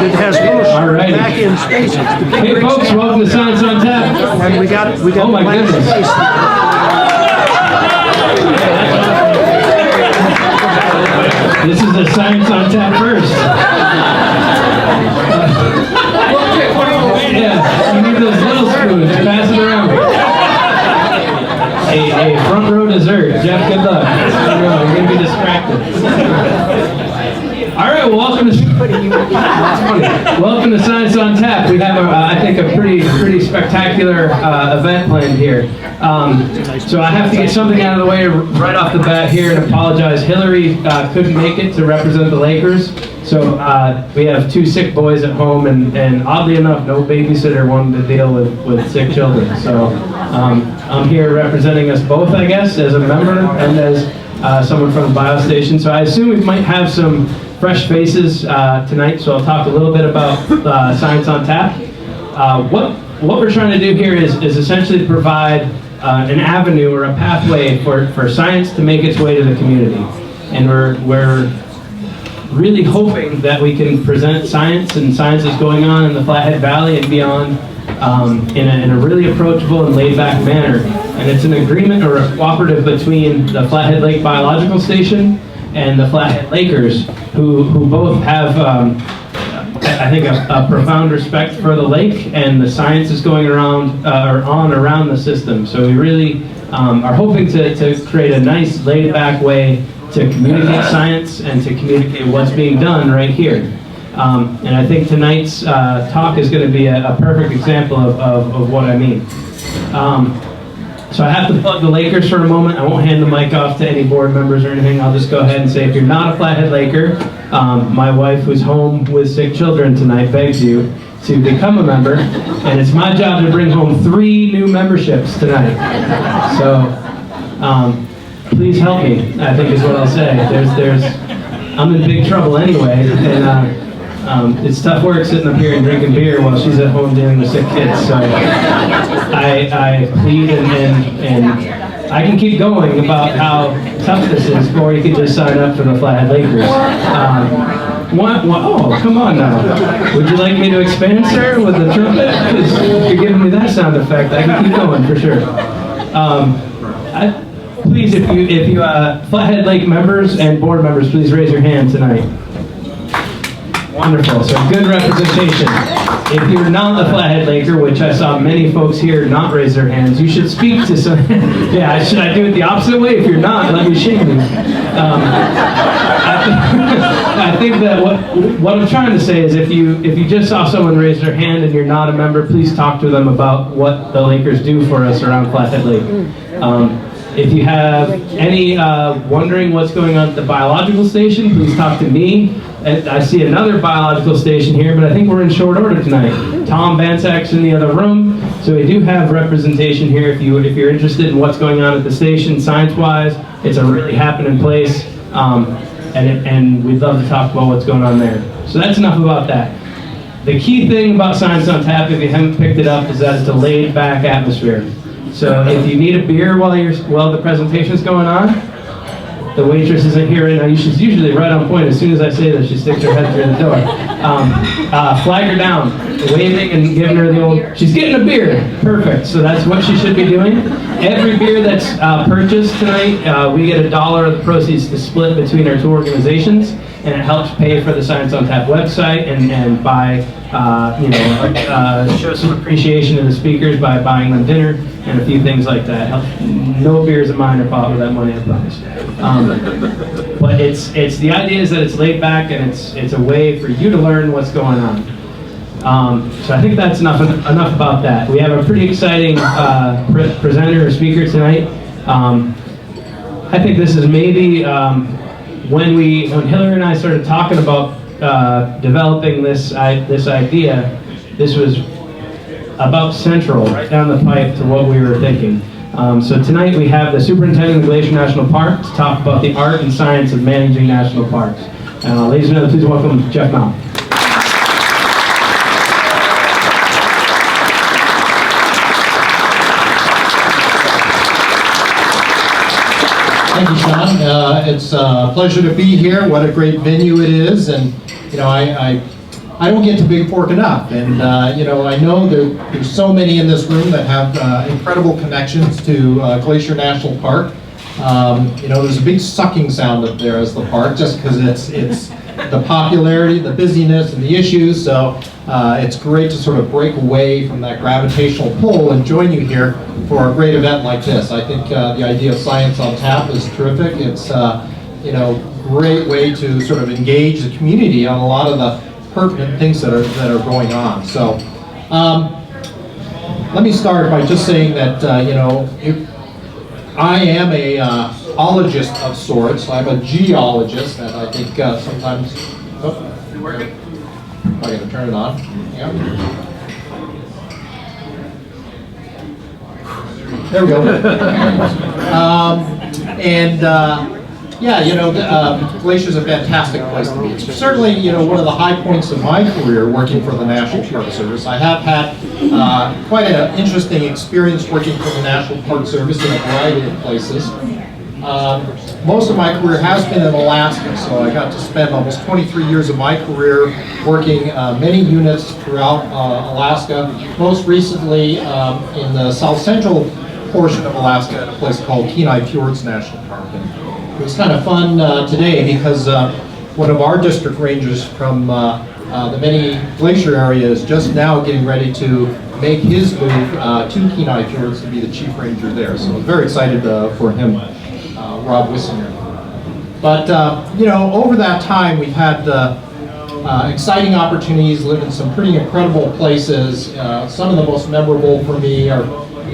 It has little back in spaces. Hey folks, welcome to Science on Tap. And we got oh my goodness. Space. This is the Science on Tap first. Yeah, you need those little spoons. Pass it around. A front row dessert. Jeff, good luck. You're going to be distracted. All right, well, welcome to Science on Tap. We have, I think, a pretty spectacular event planned here. So I have to get something out of the way right off the bat here and apologize. Hillary couldn't make it to represent the Lakers. So we have two sick boys at home, and oddly enough, no babysitter wanted to deal with sick children. So I'm here representing us both, I guess, as a member and as someone from the bio station. So I assume we might have some fresh faces tonight, so I'll talk a little bit about Science on Tap. What we're trying to do here is essentially provide an avenue or a pathway for science to make its way to the community. And we're really hoping that we can present science and science that's going on in the Flathead Valley and beyond in a really approachable and laid-back manner. And it's an agreement or a cooperative between the Flathead Lake Biological Station and the Flathead Lakers, who both have, I think, a profound respect for the lake and the science that's going around around the system. So we really are hoping to create a nice, laid-back way to communicate science and to communicate what's being done right here. And I think tonight's talk is going to be a perfect example of what I mean. So I have to plug the Lakers for a moment. I won't hand the mic off to any board members or anything. I'll just go ahead and say, if you're not a Flathead Laker, my wife, who's home with sick children tonight, begs you to become a member. And it's my job to bring home 3 new memberships tonight. So please help me, I think is what I'll say. I'm in big trouble anyway. And it's tough work sitting up here and drinking beer while she's at home dealing with sick kids. So I plead and I can keep going about how tough this is, or you can just sign up for the Flathead Lakers. Oh, come on now. Would you like me to expand, sir, with the trumpet? Because you're giving me that sound effect. I can keep going for sure. Please, if you Flathead Lake members and board members, please raise your hand tonight. Wonderful, so good representation. If you're not a Flathead Laker, which I saw many folks here not raise their hands, you should speak to some. Yeah, should I do it the opposite way? If you're not, let me shame you. I think that what I'm trying to say is if you just saw someone raise their hand and you're not a member, please talk to them about what the Lakers do for us around Flathead Lake. If you have any wondering what's going on at the biological station, please talk to me. I see another biological station here, but I think we're in short order tonight. Tom Bansak's in the other room, so we do have representation here. If you're interested in what's going on at the station science-wise, it's a really happening place, and we'd love to talk about what's going on there. So that's enough about that. The key thing about Science on Tap, if you haven't picked it up, is that it's a laid-back atmosphere. So if you need a beer while the presentation's going on, the waitress isn't here right now. She's usually right on point. As soon as I say that, she sticks her head through the door. Flag her down, waving and giving her the old, she's getting a beer. Perfect. So that's what she should be doing. Every beer that's purchased tonight, we get $1 of the proceeds to split between our two organizations, and it helps pay for the Science on Tap website and buy, show some appreciation to the speakers by buying them dinner and a few things like that. No beers of mine are bought with that money, I promise. But it's the idea is that it's laid back and it's a way for you to learn what's going on. So I think that's enough about that. We have a pretty exciting presenter or speaker tonight. I think this is maybe when Hillary and I started talking about developing this idea, this was about central, right down the pipe to what we were thinking. So tonight we have the Superintendent of Glacier National Park to talk about the art and science of managing national parks. Ladies and gentlemen, please welcome Jeff Mount. Thank you, Sean. It's a pleasure to be here. What a great venue it is, and I I don't get to Big Fork enough. And you know, I know there's so many in this room that have incredible connections to Glacier National Park. You know, there's a big sucking sound up there as the park, just because it's the popularity, the busyness, and the issues. So it's great to sort of break away from that gravitational pull and join you here for a great event like this. I think the idea of Science on Tap is terrific. It's you know, great way to sort of engage the community on a lot of the pertinent things that are going on. So let me start by just saying that you know, I am a ologist of sorts. I'm a geologist, and I think sometimes. Oh, am I going to turn it on? Yeah. There we go. Yeah, you know, Glacier's a fantastic place to be. It's certainly, you know, one of the high points of my career working for the National Park Service. I have had quite an interesting experience working for the National Park Service in a variety of places. Most of my career has been in Alaska, so I got to spend almost 23 years of my career working many units throughout Alaska, most recently in the south central portion of Alaska at a place called Kenai Fjords National Park. And it was kind of fun today because one of our district rangers from the many glacier area is just now getting ready to make his move to Kenai Fjords to be the chief ranger there. So I'm very excited for him, Rob Wissinger. But you know, over that time we've had exciting opportunities, lived in some pretty incredible places. Some of the most memorable for me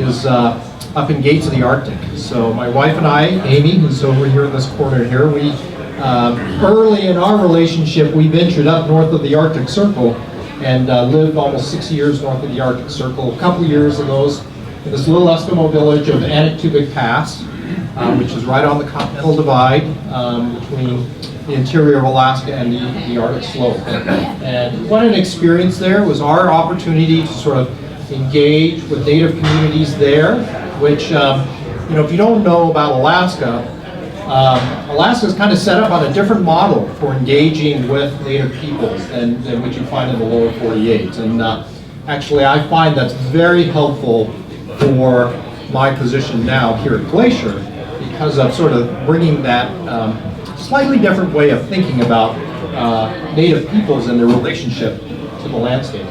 is up in Gates of the Arctic. So my wife and I, Amy, who's over here in this corner here, we early in our relationship we ventured up north of the Arctic Circle and lived almost 6 years north of the Arctic Circle. A couple years of those in this little Eskimo village of Aniktuvik Pass, which is right on the Continental Divide between the interior of Alaska and the Arctic slope. And what an experience there. It was our opportunity to sort of engage with native communities there, which, you know, if you don't know about Alaska, Alaska is kind of set up on a different model for engaging with native peoples than what you find in the lower 48. And actually, I find that's very helpful for my position now here at Glacier, because of sort of bringing that slightly different way of thinking about native peoples and their relationship to the landscape.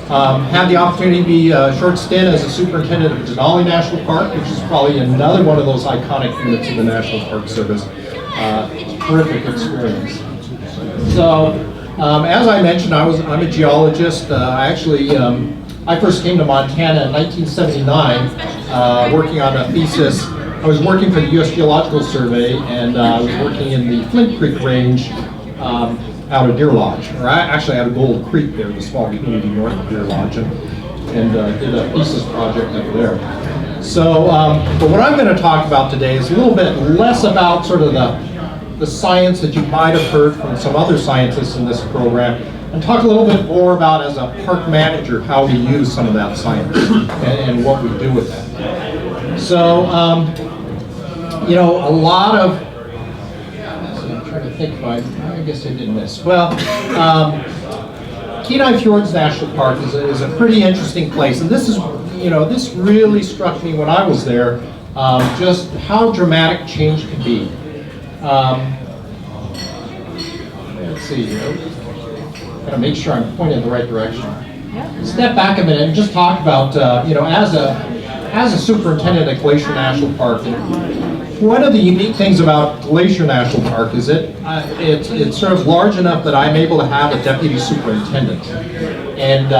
Had the opportunity to be a short stint as a superintendent of Denali National Park, which is probably another one of those iconic units of the National Park Service. Terrific experience. So, as I mentioned, I'm a geologist. I first came to Montana in 1979, working on a thesis. I was working for the U.S. Geological Survey, and I was working in the Flint Creek Range out of Deer Lodge, or actually out of Gold Creek there, the small community north of Deer Lodge, and did a thesis project up there. So, but what I'm going to talk about today is a little bit less about sort of the science that you might have heard from some other scientists in this program, and talk a little bit more about, as a park manager, how we use some of that science and what we do with that. So, you know, a lot of, I'm trying to think if I guess I did miss. Well, Kenai Fjords National Park is a pretty interesting place, and this is, you know, this really struck me when I was there, just how dramatic change can be. Let's see here. Gotta make sure I'm pointing in the right direction. Step back a minute and just talk about, you know, as a superintendent at Glacier National Park, one of the unique things about Glacier National Park is it's sort of large enough that I'm able to have a deputy superintendent. And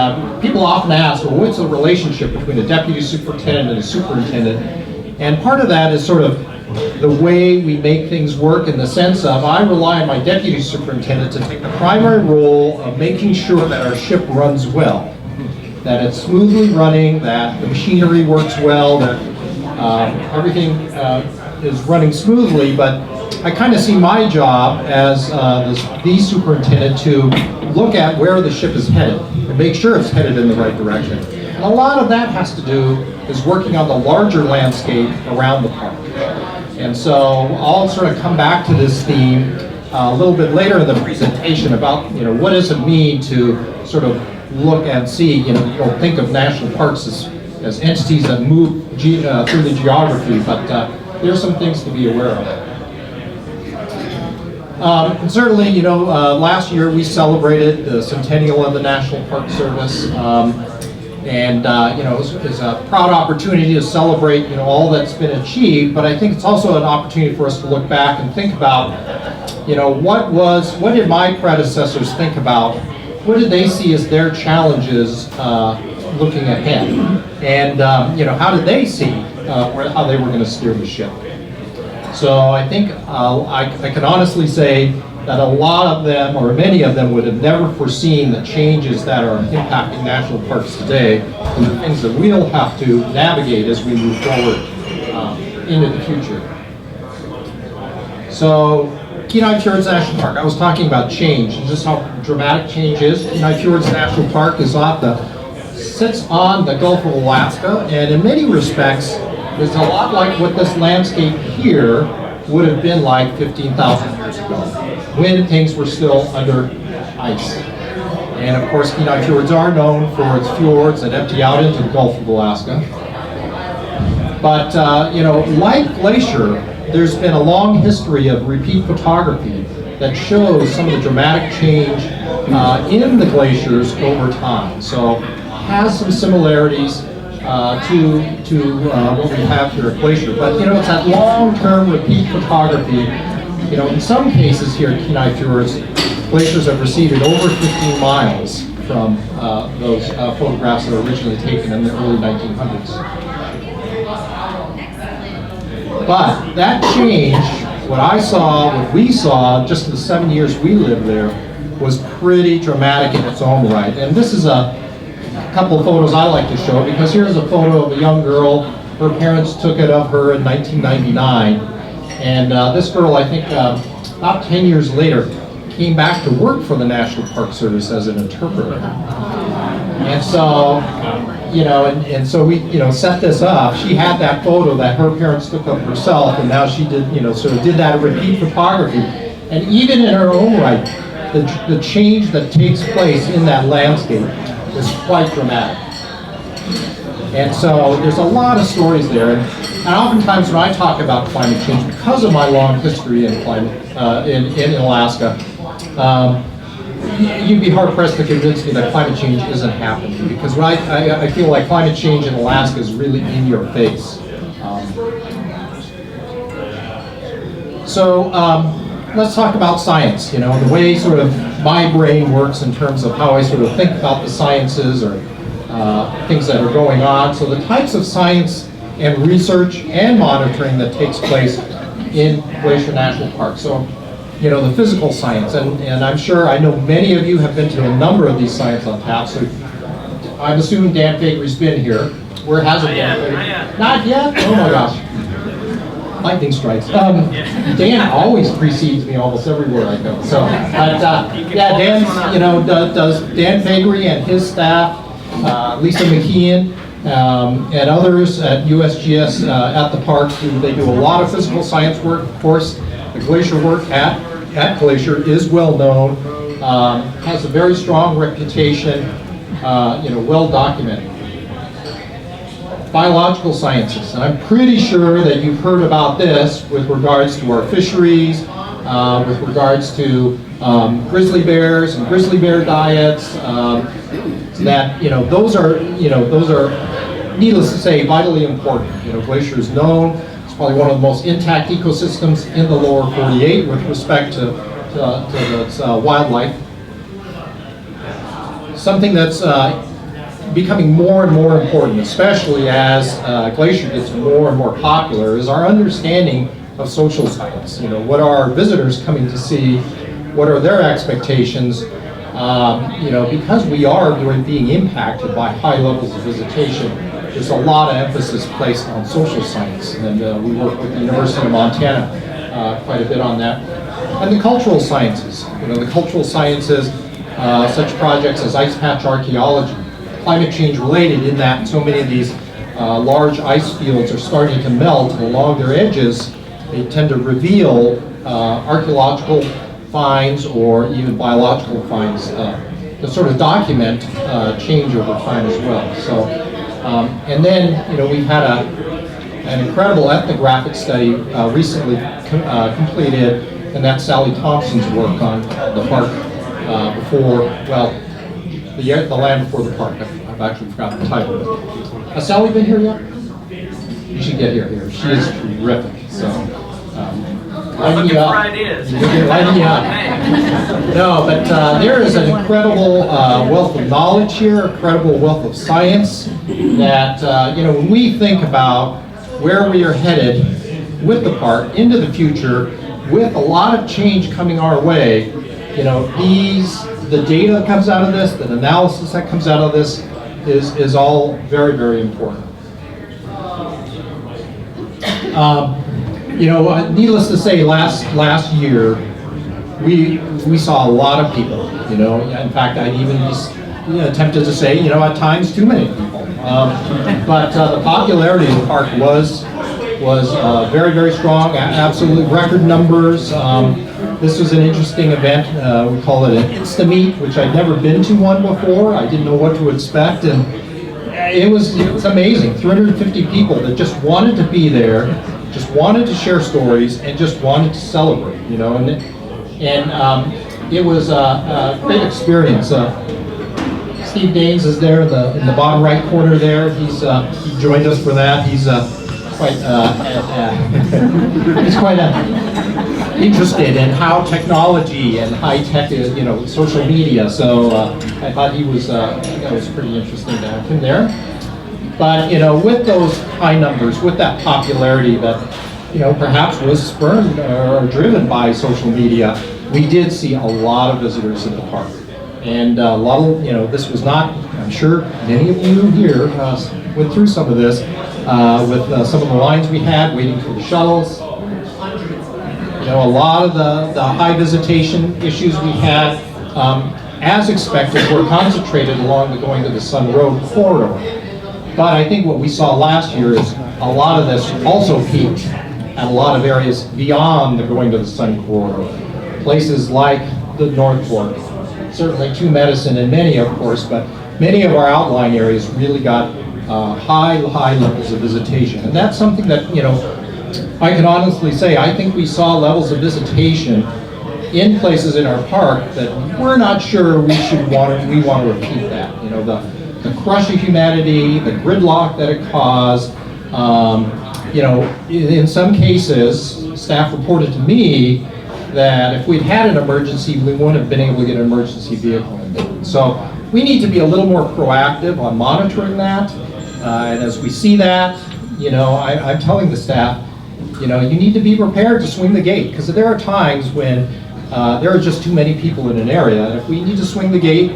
people often ask, well, what's the relationship between a deputy superintendent and a superintendent? And part of that is sort of the way we make things work, in the sense of I rely on my deputy superintendent to take the primary role of making sure that our ship runs well, that it's smoothly running, that the machinery works well, that everything is running smoothly. But I kind of see my job as the superintendent to look at where the ship is headed and make sure it's headed in the right direction. And a lot of that has to do is working on the larger landscape around the park. And so I'll sort of come back to this theme a little bit later in the presentation about, what does it mean to sort of look and see, you don't think of national parks as entities that move through the geography, but there's some things to be aware of. And certainly, last year we celebrated the centennial of the National Park Service, and it was a proud opportunity to celebrate, all that's been achieved. But I think it's also an opportunity for us to look back and think about, what did my predecessors think about? What did they see as their challenges looking ahead? And how did they see how they were going to steer the ship? So I think I can honestly say that a lot of them, or many of them, would have never foreseen the changes that are impacting national parks today, and the things that we'll have to navigate as we move forward into the future. So, Kenai Fjords National Park, I was talking about change, and just how dramatic change is. Kenai Fjords National Park sits on the Gulf of Alaska, and in many respects, is a lot like what this landscape here would have been like 15,000 years ago, when things were still under ice. And of course, Kenai Fjords are known for its fjords that empty out into the Gulf of Alaska. But, like Glacier, there's been a long history of repeat photography that shows some of the dramatic change in the glaciers over time. So, has some similarities to what we have here at Glacier. But, it's that long-term repeat photography. In some cases here at Kenai Fjords, glaciers have receded over 15 miles from those photographs that were originally taken in the early 1900s. But that change, what we saw just in the 7 years we lived there, was pretty dramatic in its own right. And this is a couple of photos I like to show, because here's a photo of a young girl. Her parents took it of her in 1999. And this girl, I think, about 10 years later, came back to work for the National Park Service as an interpreter. And so, and so we, set this up. She had that photo that her parents took of herself, and now she did, sort of did that repeat photography. And even in her own right, the change that takes place in that landscape is quite dramatic. And so there's a lot of stories there. And oftentimes when I talk about climate change, because of my long history in climate in Alaska, you'd be hard-pressed to convince me that climate change isn't happening, because I feel like climate change in Alaska is really in your face. Let's talk about science, the way sort of my brain works in terms of how I sort of think about the sciences or things that are going on. So the types of science and research and monitoring that takes place in Glacier National Park. So, the physical science, and I'm sure, I know many of you have been to a number of these science on tap, so I'm assuming Dan Fakery's been here. Where has it been? Not yet? Oh my gosh. Lightning strikes. Dan always precedes me almost everywhere I go. So, Dan's, does Dan Fakery and his staff, Lisa McKeon, and others at USGS at the park, they do a lot of physical science work. Of course, the glacier work at Glacier is well known, has a very strong reputation, well documented. Biological sciences, and I'm pretty sure that you've heard about this with regards to our fisheries, with regards to grizzly bears and grizzly bear diets. That those are needless to say vitally important. Glacier is known. It's probably one of the most intact ecosystems in the lower 48 with respect to its wildlife. Something that's becoming more and more important, especially as Glacier gets more and more popular, is our understanding of social science. What are our visitors coming to see? What are their expectations? Because we are being impacted by high levels of visitation, there's a lot of emphasis placed on social science, and we work with the University of Montana quite a bit on that. And the cultural sciences, the cultural sciences, such projects as ice patch archaeology, climate change related, in that so many of these large ice fields are starting to melt, and along their edges they tend to reveal archaeological finds or even biological finds to sort of document change over time as well. So, and then, you know, we've had an incredible ethnographic study recently completed, and that's Sally Thompson's work on the park before, well, the land before the park. I've actually forgotten the title. Has Sally been here yet? You should get here. She is terrific. So, lighten you up. Lighten you up. No, but there is an incredible wealth of knowledge here, incredible wealth of science that, you know, when we think about where we are headed with the park into the future, with a lot of change coming our way, you know, the data that comes out of this, the analysis that comes out of this is all very, very important. You know, needless to say, last year we saw a lot of people. You know, in fact, I'd even be tempted to say, you know, at times too many people. But the popularity of the park was very, very strong. Absolutely record numbers. This was an interesting event. We call it an Insta-Meet, which I'd never been to one before. I didn't know what to expect, and it was amazing. 350 people that just wanted to be there, just wanted to share stories, and just wanted to celebrate. You know, and it was a great experience. Steve Daines is there in the bottom right corner there. He joined us for that. He's quite interested in how technology and high tech is, you know, social media. So I thought that was pretty interesting to have him there. But, you know, with those high numbers, with that popularity that, you know, perhaps was spurred or driven by social media, we did see a lot of visitors in the park. And a lot of, you know, this was not, I'm sure many of you here went through some of this with some of the lines we had waiting for the shuttles. You know, a lot of the high visitation issues we had, as expected, were concentrated along the Going to the Sun Road corridor. But I think what we saw last year is a lot of this also peaked at a lot of areas beyond the Going to the Sun corridor. Places like the North Fork, certainly to Medicine and many, of course, but many of our outlying areas really got high levels of visitation. And that's something that, you know, I can honestly say, I think we saw levels of visitation in places in our park that we're not sure we want to repeat that. You know, the crush of humanity, the gridlock that it caused. You know, in some cases, staff reported to me that if we'd had an emergency, we wouldn't have been able to get an emergency vehicle in there. So we need to be a little more proactive on monitoring that. And as we see that, you know, I'm telling the staff, you know, you need to be prepared to swing the gate, because there are times when there are just too many people in an area. And if we need to swing the gate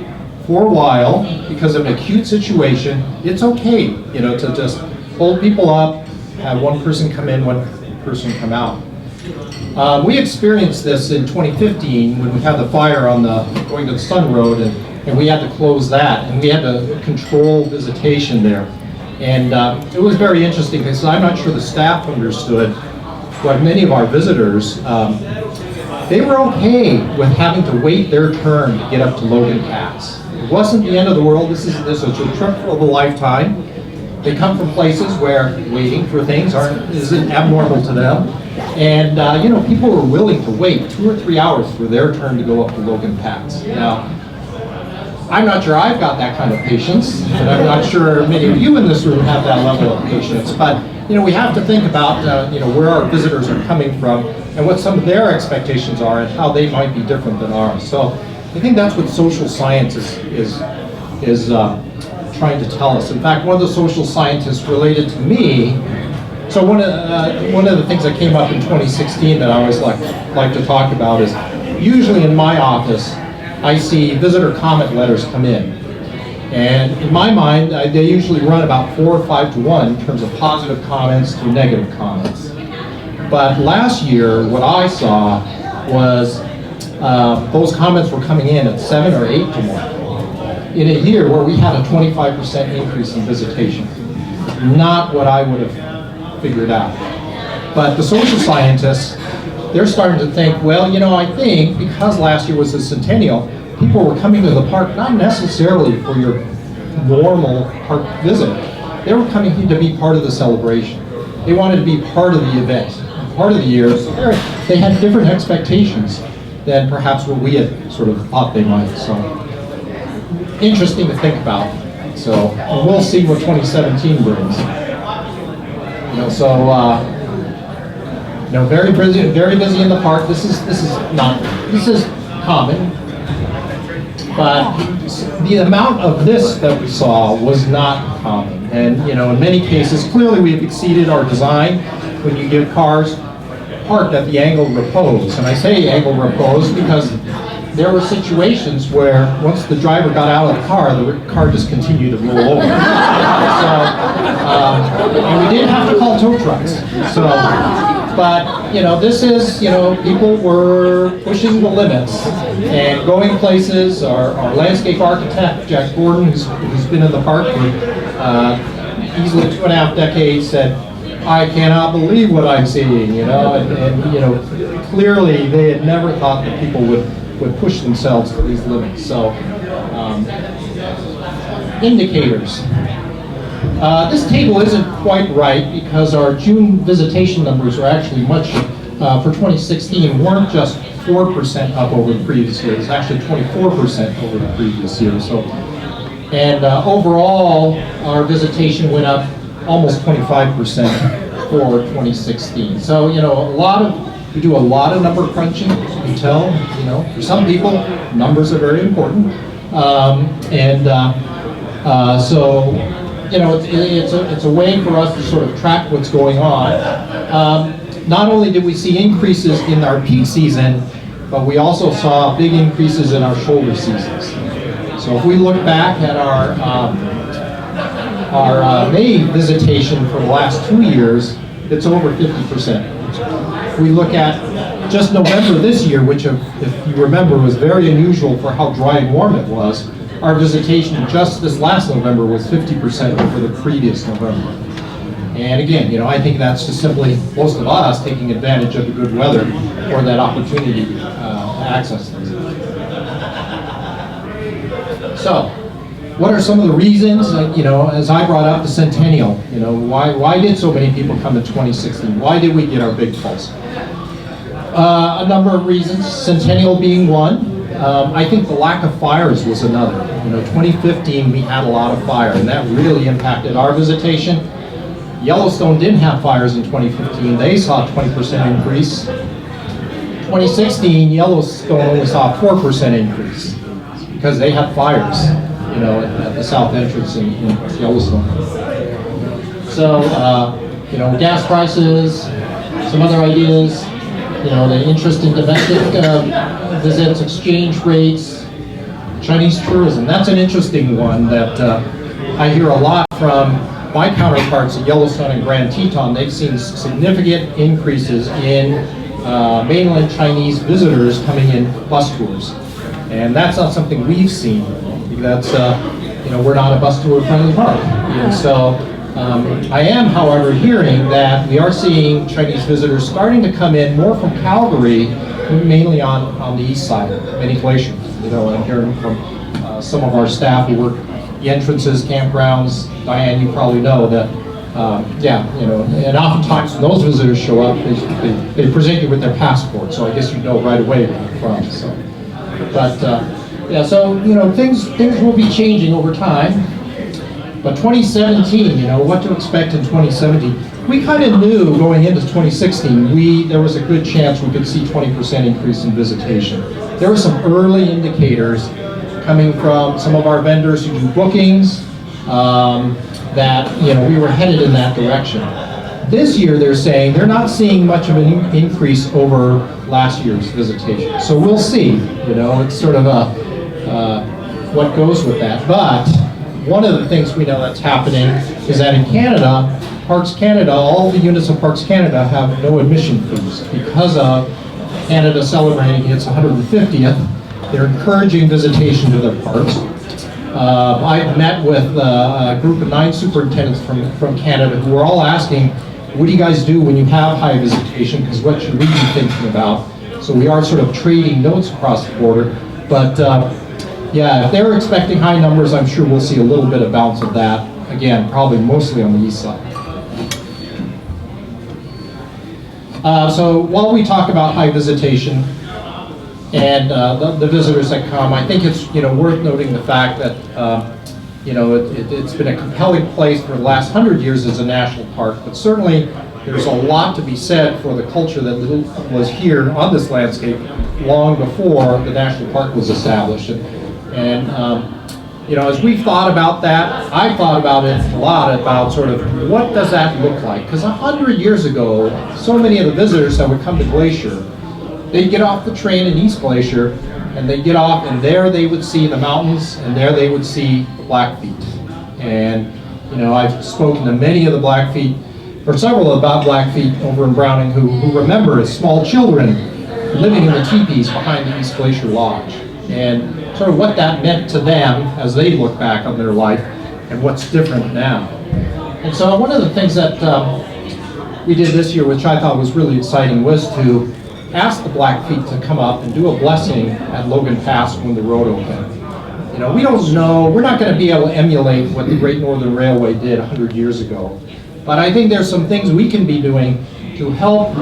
for a while because of an acute situation, it's okay, you know, to just hold people up, have one person come in, one person come out. We experienced this in 2015 when we had the fire on the Going to the Sun Road, and we had to close that, and we had to control visitation there. And it was very interesting because I'm not sure the staff understood, but many of our visitors, they were okay with having to wait their turn to get up to Logan Pass. It wasn't the end of the world. This is a trip of a lifetime. They come from places where waiting for things isn't abnormal to them. And you know, people were willing to wait 2 or 3 hours for their turn to go up to Logan Pass. Now, I'm not sure I've got that kind of patience, and I'm not sure many of you in this room have that level of patience. But you know, we have to think about you know, where our visitors are coming from and what some of their expectations are and how they might be different than ours. So I think that's what social science is trying to tell us. In fact, one of the social scientists related to me. So one of the things that came up in 2016 that I always like to talk about is, usually in my office, I see visitor comment letters come in. And in my mind, they usually run about 4 or 5 to 1 in terms of positive comments to negative comments. But last year, what I saw was those comments were coming in at 7 or 8 to 1. In a year where we had a 25% increase in visitation. Not what I would have figured out. But the social scientists, they're starting to think, well, you know, I think because last year was the centennial, people were coming to the park not necessarily for your normal park visit. They were coming here to be part of the celebration. They wanted to be part of the event, part of the year. So they had different expectations than perhaps what we had sort of thought they might. So interesting to think about. So we'll see what 2017 brings. You know, so you know, very busy in the park. This is common, but the amount of this that we saw was not common. And you know, in many cases, clearly we've exceeded our design when you get cars parked at the angle of repose. And I say angle of repose because there were situations where once the driver got out of the car just continued to roll over. So, and we didn't have to call tow trucks. So, but you know, this is, you know, people were pushing the limits and going places. Our landscape architect, Jack Gordon, who's been in the park for easily 2.5 decades, said, I cannot believe what I'm seeing, you know, and you know, clearly they had never thought that people would push themselves to these limits. So, indicators. This table isn't quite right because our June visitation numbers are actually much, for 2016, weren't just 4% up over the previous year. It's actually 24% over the previous year. So, and overall, our visitation went up almost 25% for 2016. So, you know, we do a lot of number crunching. You can tell, you know, for some people, numbers are very important. So, you know, it's a way for us to sort of track what's going on. Not only did we see increases in our peak season, but we also saw big increases in our shoulder seasons. So if we look back at our May visitation for the last 2 years, it's over 50%. If we look at just November this year, which if you remember was very unusual for how dry and warm it was, our visitation just this last November was 50% over the previous November. And again, you know, I think that's just simply most of us taking advantage of the good weather or that opportunity to access things. So, what are some of the reasons, you know, as I brought up the centennial, you know, why did so many people come in 2016? Why did we get our big pulse? A number of reasons, centennial being one. I think the lack of fires was another. You know, 2015 we had a lot of fire, and that really impacted our visitation. Yellowstone didn't have fires in 2015. They saw a 20% increase. 2016, Yellowstone only saw a 4% increase because they had fires, you know, at the south entrance in Yellowstone. So, you know, gas prices, some other ideas, you know, the interest in domestic visits, exchange rates, Chinese tourism. That's an interesting one that I hear a lot from my counterparts at Yellowstone and Grand Teton. They've seen significant increases in mainland Chinese visitors coming in bus tours. And that's not something we've seen. That's, you know, we're not a bus tour friendly park. And so I am, however, hearing that we are seeing Chinese visitors starting to come in more from Calgary, mainly on the east side, many Glacier. You know, I'm hearing from some of our staff who work the entrances, campgrounds. Diane, you probably know that, yeah, you know, and oftentimes when those visitors show up, they present you with their passport, so I guess you know right away where they're from. So, but yeah, so you know, things will be changing over time. But 2017, you know, what to expect in 2017? We kind of knew going into 2016, there was a good chance we could see 20% increase in visitation. There were some early indicators coming from some of our vendors who do bookings that, you know, we were headed in that direction. This year they're saying they're not seeing much of an increase over last year's visitation. So we'll see, you know, it's sort of what goes with that. But one of the things we know that's happening is that in Canada, Parks Canada, all the units of Parks Canada have no admission fees because of Canada celebrating its 150th. They're encouraging visitation to their parks. I've met with a group of 9 superintendents from Canada who are all asking, what do you guys do when you have high visitation, because what should we be thinking about? So we are sort of trading notes across the border, but yeah, if they're expecting high numbers, I'm sure we'll see a little bit of bounce of that. Again, probably mostly on the east side. So while we talk about high visitation and the visitors that come, I think it's worth noting the fact that it's been a compelling place for the last 100 years as a national park, but certainly there's a lot to be said for the culture that was here on this landscape long before the national park was established. And as we've thought about that, I've thought about it a lot, about sort of what does that look like? Because 100 years ago, so many of the visitors that would come to Glacier, they'd get off the train in East Glacier, and they'd get off, and there they would see the mountains, and there they would see the Blackfeet. And I've spoken to many of the Blackfeet, or several about Blackfeet over in Browning, who remember as small children living in the teepees behind the East Glacier Lodge, and sort of what that meant to them as they look back on their life and what's different now. And so one of the things that we did this year, which I thought was really exciting, was to ask the Blackfeet to come up and do a blessing at Logan Pass when the road opened. We don't know, we're not going to be able to emulate what the Great Northern Railway did 100 years ago. But I think there's some things we can be doing to help,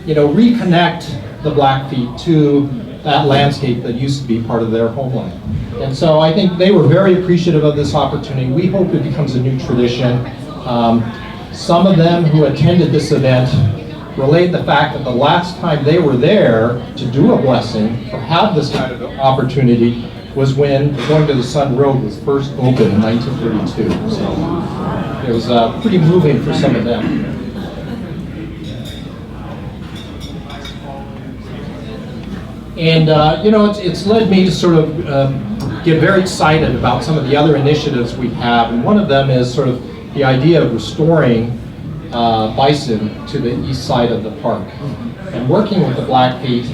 reconnect the Blackfeet to that landscape that used to be part of their homeland. And so I think they were very appreciative of this opportunity. We hope it becomes a new tradition. Some of them who attended this event relayed the fact that the last time they were there to do a blessing or have this kind of opportunity was when Going to the Sun Road was first opened in 1932. So it was pretty moving for some of them. And it's led me to sort of get very excited about some of the other initiatives we have, and one of them is sort of the idea of restoring bison to the east side of the park, and working with the Blackfeet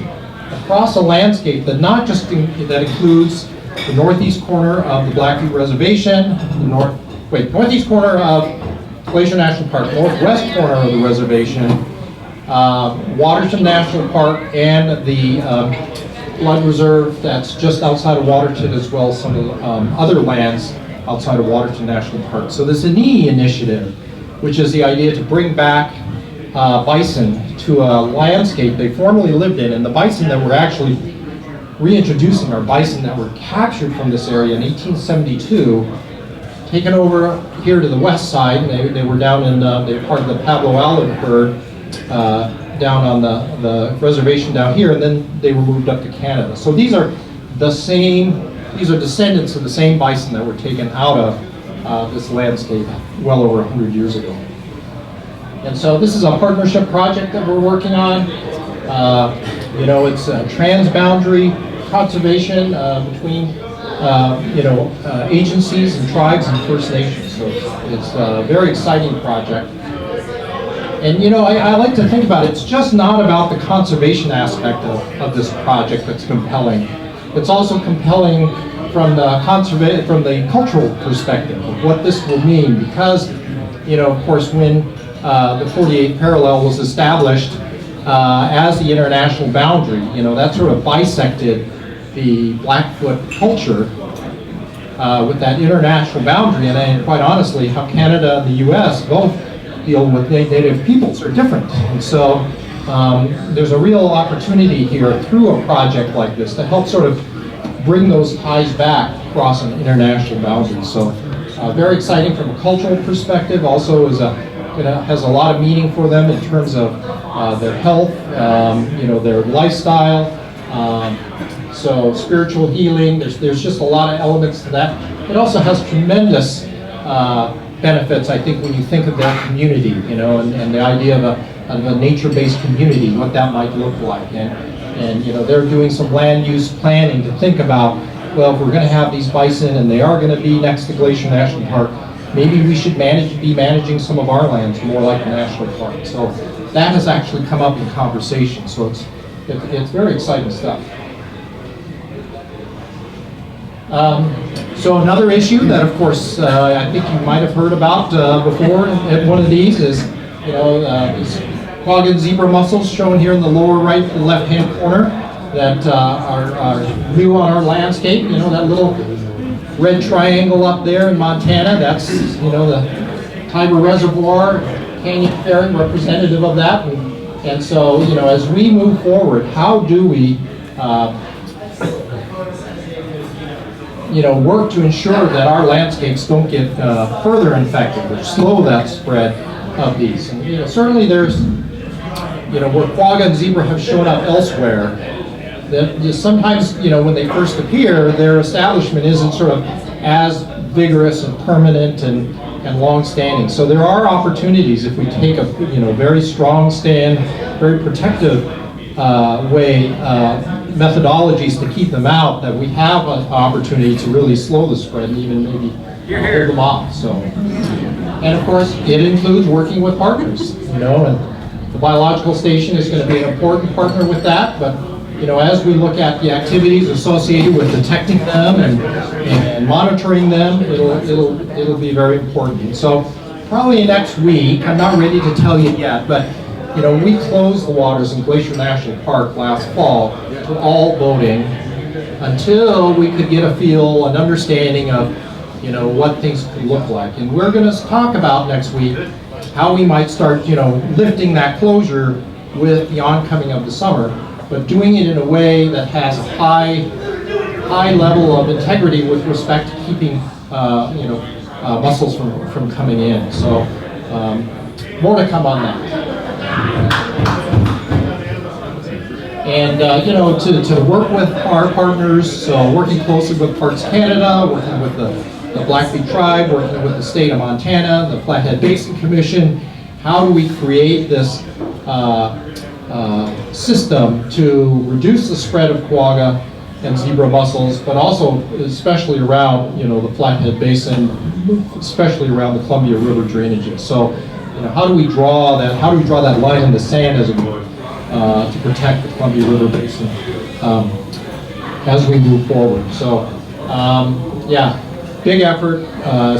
across a landscape that not just that includes the northeast corner of the Blackfeet Reservation, northeast corner of Glacier National Park, northwest corner of the reservation, Waterton National Park, and the flood reserve that's just outside of Waterton, as well as some of the other lands outside of Waterton National Park. So this ANI initiative, which is the idea to bring back bison to a landscape they formerly lived in, and the bison that we're actually reintroducing are bison that were captured from this area in 1872, taken over here to the west side. They were down in, they were part of the Pablo Allen herd, down on the reservation down here, and then they were moved up to Canada. So these are descendants of the same bison that were taken out of this landscape well over 100 years ago. And so this is a partnership project that we're working on. It's a transboundary conservation between agencies and tribes and First Nations. So it's a very exciting project. And I like to think about it, it's just not about the conservation aspect of this project that's compelling. It's also compelling from the cultural perspective of what this will mean, because, of course, when the 48th parallel was established as the international boundary, that sort of bisected the Blackfoot culture with that international boundary, and quite honestly, how Canada and the U.S. both deal with Native peoples are different. And so there's a real opportunity here through a project like this to help sort of bring those ties back across an international boundary. So very exciting from a cultural perspective. Also has a lot of meaning for them in terms of their health, their lifestyle, so spiritual healing. There's just a lot of elements to that. It also has tremendous benefits, I think, when you think of their community, and the idea of a nature-based community, what that might look like. And they're doing some land use planning to think about, well, if we're going to have these bison and they are going to be next to Glacier National Park, maybe we should be managing some of our lands more like a national park. So that has actually come up in conversation. So it's very exciting stuff. So another issue that, of course, I think you might have heard about before at one of these is these quagga and zebra mussels shown here in the lower right and left-hand corner that are new on our landscape. That little red triangle up there in Montana, that's the Tiber Reservoir, Canyon Ferry, representative of that. And so, as we move forward, how do we work to ensure that our landscapes don't get further infected or slow that spread of these? And certainly there's, where quagga and zebra have shown up elsewhere, that sometimes, when they first appear, their establishment isn't sort of as vigorous and permanent and long-standing. So there are opportunities if we take a very strong stand, very protective methodologies to keep them out, that we have an opportunity to really slow the spread and even maybe hold them off. So, and of course, it includes working with partners. And the biological station is going to be an important partner with that. But as we look at the activities associated with detecting them and monitoring them, it'll be very important. So probably next week, I'm not ready to tell you yet, but we closed the waters in Glacier National Park last fall to all boating until we could get a feel, an understanding of what things could look like. And we're going to talk about next week how we might start lifting that closure with the oncoming of the summer, but doing it in a way that has a high level of integrity with respect to keeping mussels from coming in. So more to come on that. And to work with our partners, so working closely with Parks Canada, working with the Blackfeet tribe, working with the state of Montana, the Flathead Basin Commission, how do we create this system to reduce the spread of quagga and zebra mussels, but also especially around the Flathead Basin, especially around the Columbia River drainages. So how do we draw that line in the sand, as it were, to protect the Columbia River Basin as we move forward? So big effort,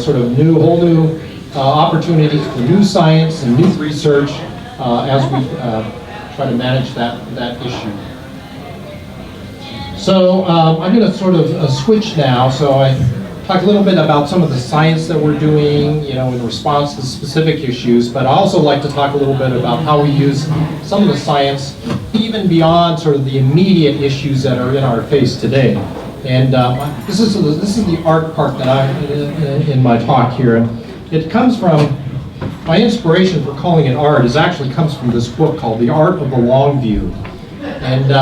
sort of whole new opportunities for new science and new research as we try to manage that issue. So I'm going to sort of switch now. So I talk a little bit about some of the science that we're doing, in response to specific issues, but I also like to talk a little bit about how we use some of the science even beyond sort of the immediate issues that are in our face today. And this is the art part that I'm in my talk here, and it comes from, my inspiration for calling it art comes from this book called The Art of the Long View. And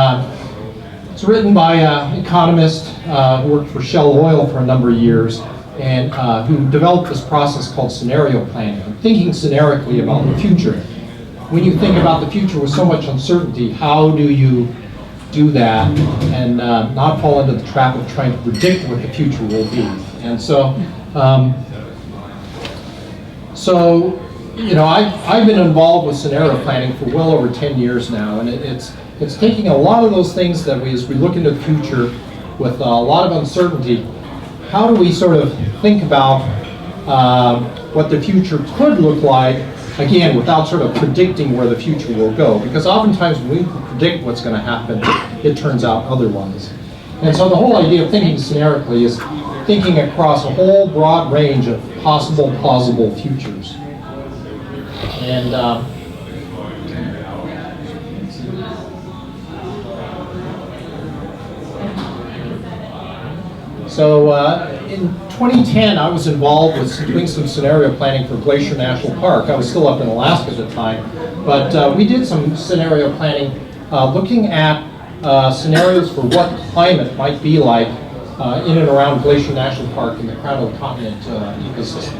it's written by an economist who worked for Shell Oil for a number of years, and who developed this process called scenario planning, thinking scenarically about the future. When you think about the future with so much uncertainty, how do you do that and not fall into the trap of trying to predict what the future will be? And so, I've been involved with scenario planning for well over 10 years now, and it's taking a lot of those things that as we look into the future with a lot of uncertainty, how do we sort of think about what the future could look like, again, without sort of predicting where the future will go? Because oftentimes when we predict what's going to happen, it turns out otherwise. And so the whole idea of thinking scenarically is thinking across a whole broad range of possible, plausible futures. And so in 2010, I was involved with doing some scenario planning for Glacier National Park. I was still up in Alaska at the time, but we did some scenario planning looking at scenarios for what climate might be like in and around Glacier National Park in the Crown of the Continent ecosystem.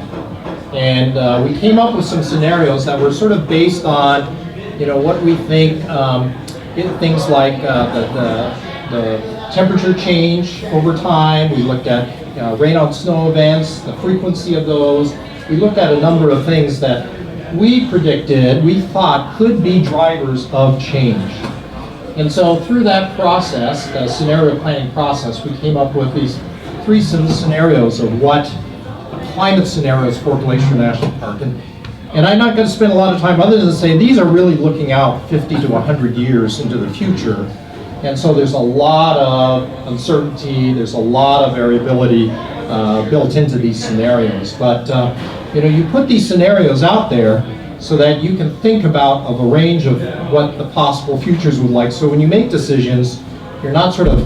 And we came up with some scenarios that were sort of based on, what we think things like the temperature change over time. We looked at rain on snow events, the frequency of those. We looked at a number of things that we thought could be drivers of change. And so through that process, the scenario planning process, we came up with these 3 scenarios of what climate scenarios for Glacier National Park. And And I'm not going to spend a lot of time other than say these are really looking out 50 to 100 years into the future. And so there's a lot of uncertainty, there's a lot of variability built into these scenarios. But you put these scenarios out there so that you can think about a range of what the possible futures would like. So when you make decisions, you're not sort of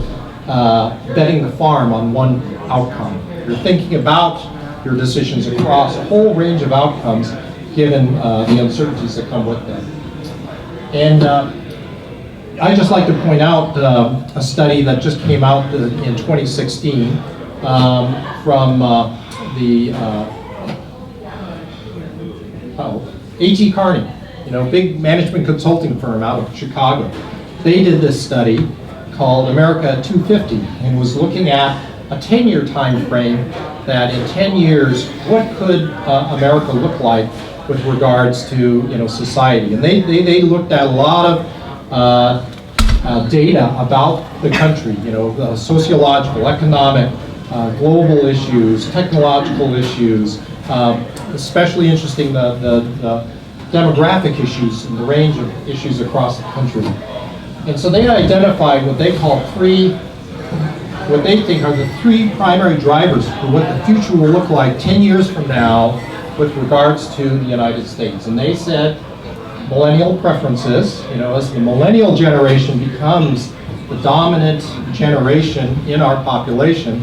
betting the farm on one outcome. You're thinking about your decisions across a whole range of outcomes given the uncertainties that come with them. And I'd just like to point out a study that just came out in 2016 from the A.T. Kearney, big management consulting firm out of Chicago. They did this study called America at 250 and was looking at a 10-year time frame that in 10 years, what could America look like with regards to society? And they looked at a lot of data about the country, the sociological, economic, global issues, technological issues, especially interesting the demographic issues and the range of issues across the country. And so they identified what they call what they think are the three primary drivers for what the future will look like 10 years from now with regards to the United States. And they said millennial preferences, as the millennial generation becomes the dominant generation in our population,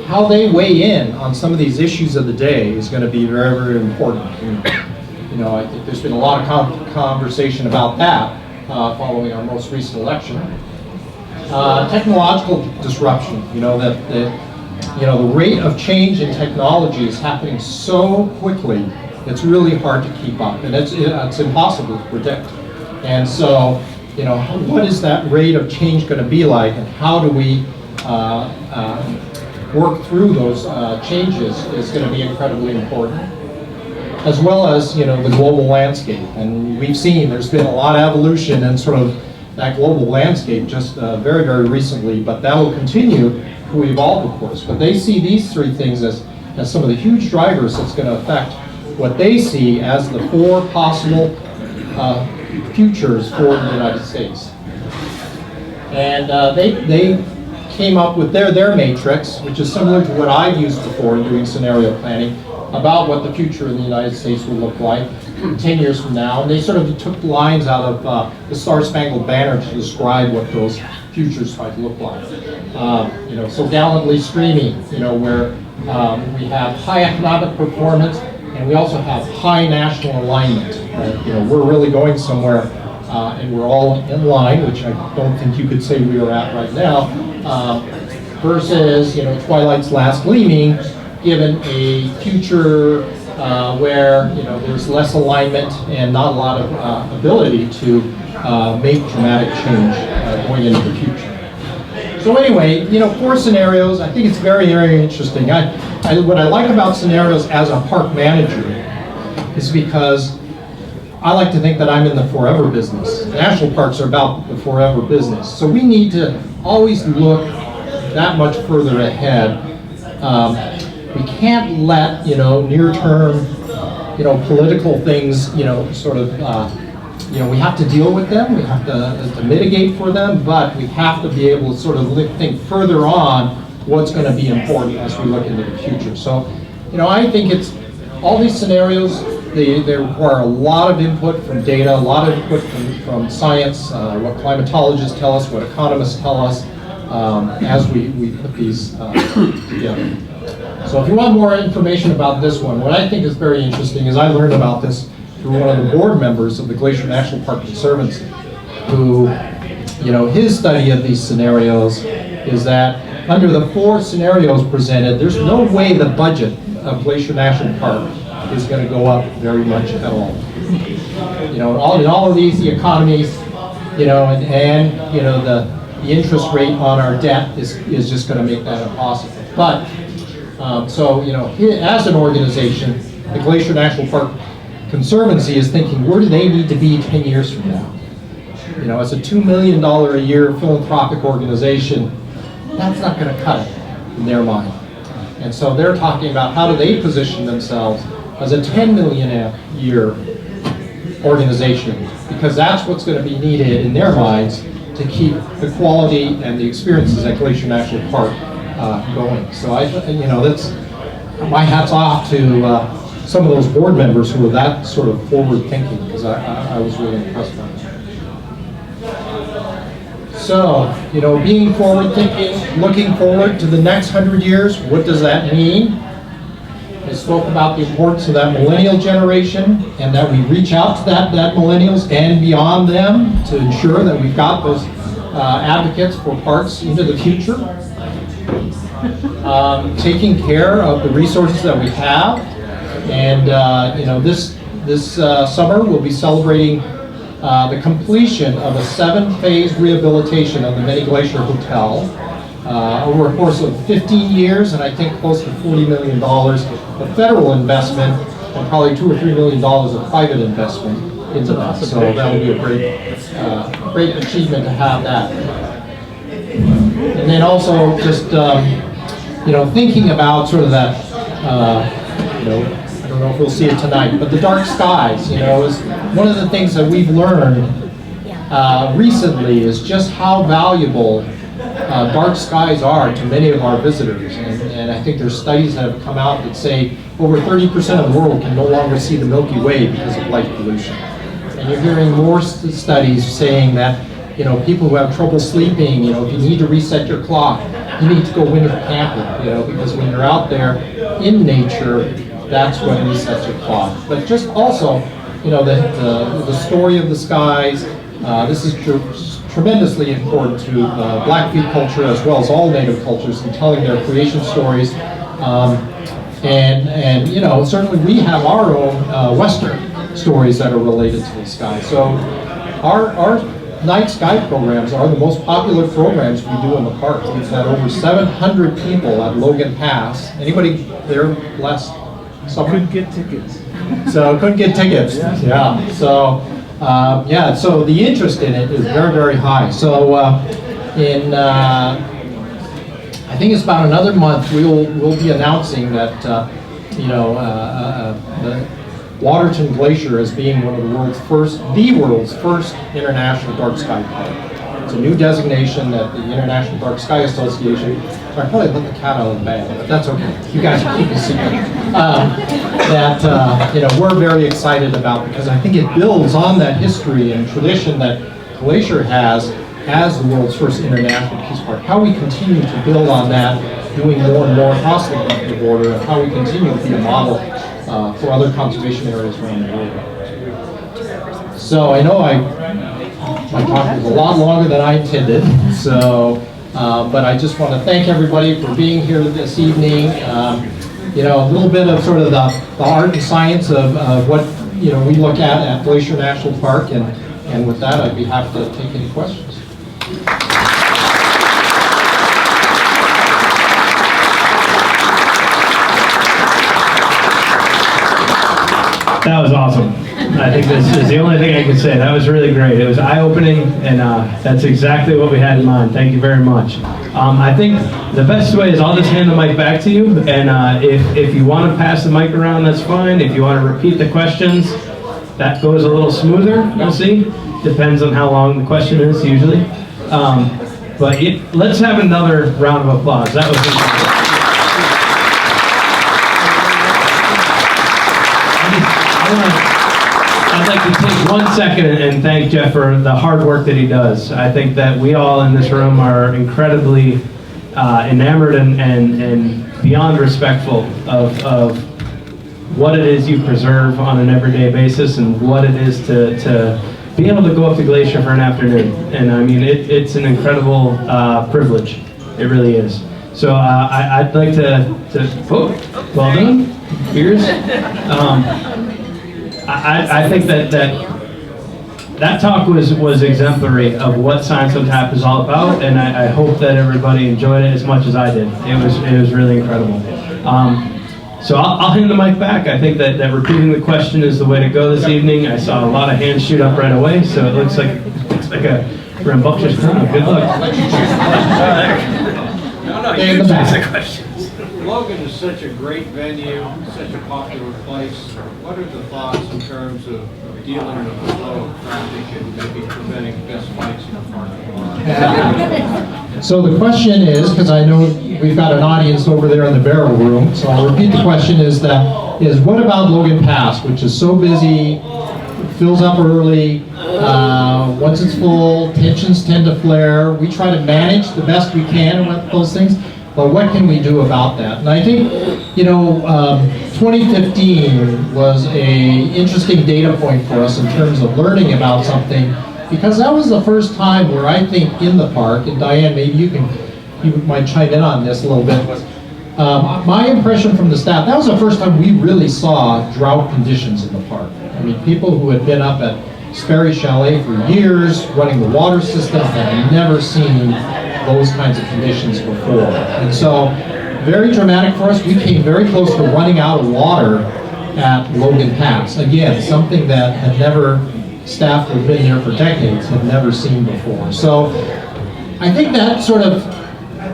how they weigh in on some of these issues of the day is going to be very, very important. And, I think there's been a lot of conversation about that following our most recent election. Technological disruption, that the rate of change in technology is happening so quickly, it's really hard to keep up, and it's impossible to predict. And so, what is that rate of change going to be like, and how do we work through those changes is going to be incredibly important, as well as the global landscape. And we've seen there's been a lot of evolution and sort of that global landscape just very, very recently, but that will continue to evolve, of course. But they see these three things as some of the huge drivers that's going to affect what they see as the four possible futures for the United States. And they came up with their matrix, which is similar to what I've used before in doing scenario planning, about what the future in the United States will look like 10 years from now. And they sort of took lines out of the Star-Spangled Banner to describe what those futures might look like. So gallantly streaming, where we have high economic performance, and we also have high national alignment. We're really going somewhere, and we're all in line, which I don't think you could say we are at right now, versus Twilight's last gleaming, given a future where there's less alignment and not a lot of ability to make dramatic change going into the future. So anyway, 4 scenarios. I think it's very, very interesting. What I like about scenarios as a park manager is because I like to think that I'm in the forever business. National parks are about the forever business. So we need to always look that much further ahead. We can't let near-term political things sort of we have to deal with them. We have to mitigate for them, but we have to be able to sort of think further on what's going to be important as we look into the future. So I think it's all these scenarios. They require a lot of input from data, a lot of input from science, what climatologists tell us, what economists tell us, as we put these together. So if you want more information about this one, what I think is very interesting is I learned about this through one of the board members of the Glacier National Park Conservancy, who, his study of these scenarios is that under the 4 scenarios presented, there's no way the budget of Glacier National Park is going to go up very much at all. In all of these, the economies, and the interest rate on our debt is just going to make that impossible. But as an organization, the Glacier National Park Conservancy is thinking, where do they need to be 10 years from now? As a $2 million a year philanthropic organization, that's not going to cut it in their mind. And so they're talking about how do they position themselves as a 10 million a year organization, because that's what's going to be needed in their minds to keep the quality and the experiences at Glacier National Park going. So that's my hat's off to some of those board members who are that sort of forward thinking, because I was really impressed by that. So, being forward thinking, looking forward to the next 100 years, what does that mean? I spoke about the importance of that millennial generation, and that we reach out to that millennials and beyond them to ensure that we've got those advocates for parks into the future. Taking care of the resources that we have, and this summer we'll be celebrating the completion of a 7-phase rehabilitation of the Mini Glacier Hotel over a course of 15 years, and I think close to $40 million of federal investment and probably $2 or $3 million of private investment into that. So that would be a great achievement to have that. And then also just thinking about sort of that I don't know if we'll see it tonight, but the dark skies, is one of the things that we've learned recently is just how valuable dark skies are to many of our visitors. And I think there's studies that have come out that say over 30% of the world can no longer see the Milky Way because of light pollution. And you're hearing more studies saying that people who have trouble sleeping, if you need to reset your clock, you need to go winter camping, because when you're out there in nature, that's what resets your clock. But just also, the story of the skies, this is tremendously important to Blackfeet culture as well as all native cultures in telling their creation stories. And certainly we have our own Western stories that are related to the sky. So our night sky programs are the most popular programs we do in the park. We've had over 700 people at Logan Pass. Anybody there blessed? Couldn't get tickets. So couldn't get tickets. Yeah. So so the interest in it is very, very high. So I think it's about another month we'll be announcing that the Waterton Glacier as being one of the world's first international dark sky park. It's a new designation that the International Dark Sky Association, so I probably let the cat out of the bag, but that's okay. You guys can keep it secret. We're very excited about, because I think it builds on that history and tradition that Glacier has as the world's first international peace park. How we continue to build on that, doing more and more across the border, and how we continue to be a model for other conservation areas around the world. So I know my talk was a lot longer than I intended, so, but I just want to thank everybody for being here this evening. A little bit of sort of the art and science of what we look at Glacier National Park, and with that I'd be happy to take any questions. That was awesome. I think this is the only thing I can say. That was really great. It was eye-opening, and that's exactly what we had in mind. Thank you very much. I think the best way is I'll just hand the mic back to you, and if you want to pass the mic around, that's fine. If you want to repeat the questions, that goes a little smoother, you'll see. Depends on how long the question is, usually. But let's have another round of applause. That was incredible. I'd like to take 1 second and thank Jeff for the hard work that he does. I think that we all in this room are incredibly enamored and beyond respectful of what it is you preserve on an everyday basis and what it is to be able to go up the glacier for an afternoon. And I mean, it's an incredible privilege. It really is. So I'd like to well done, Beers. I think that talk was exemplary of what Science on Tap is all about, and I hope that everybody enjoyed it as much as I did. It was really incredible. So I'll hand the mic back. I think that repeating the question is the way to go this evening. I saw a lot of hands shoot up right away, so it looks like a rambunctious crowd. Good luck. No, you choose the questions. Logan is such a great venue, such a popular place. What are the thoughts in terms of dealing with the flow of traffic and maybe preventing fist fights in the parking lot? So the question is, because I know we've got an audience over there in the barrel room, so I'll repeat the question is what about Logan Pass, which is so busy, fills up early, once it's full, tensions tend to flare. We try to manage the best we can with those things, but what can we do about that? And I think, 2015 was a interesting data point for us in terms of learning about something, because that was the first time where I think in the park, and Diane, maybe you might chime in on this a little bit, was my impression from the staff, that was the first time we really saw drought conditions in the park. I mean, people who had been up at Sperry Chalet for years, running the water system, had never seen those kinds of conditions before. And so, very dramatic for us. We came very close to running out of water at Logan Pass. Again, something that had never, staff who had been there for decades had never seen before. So, I think that sort of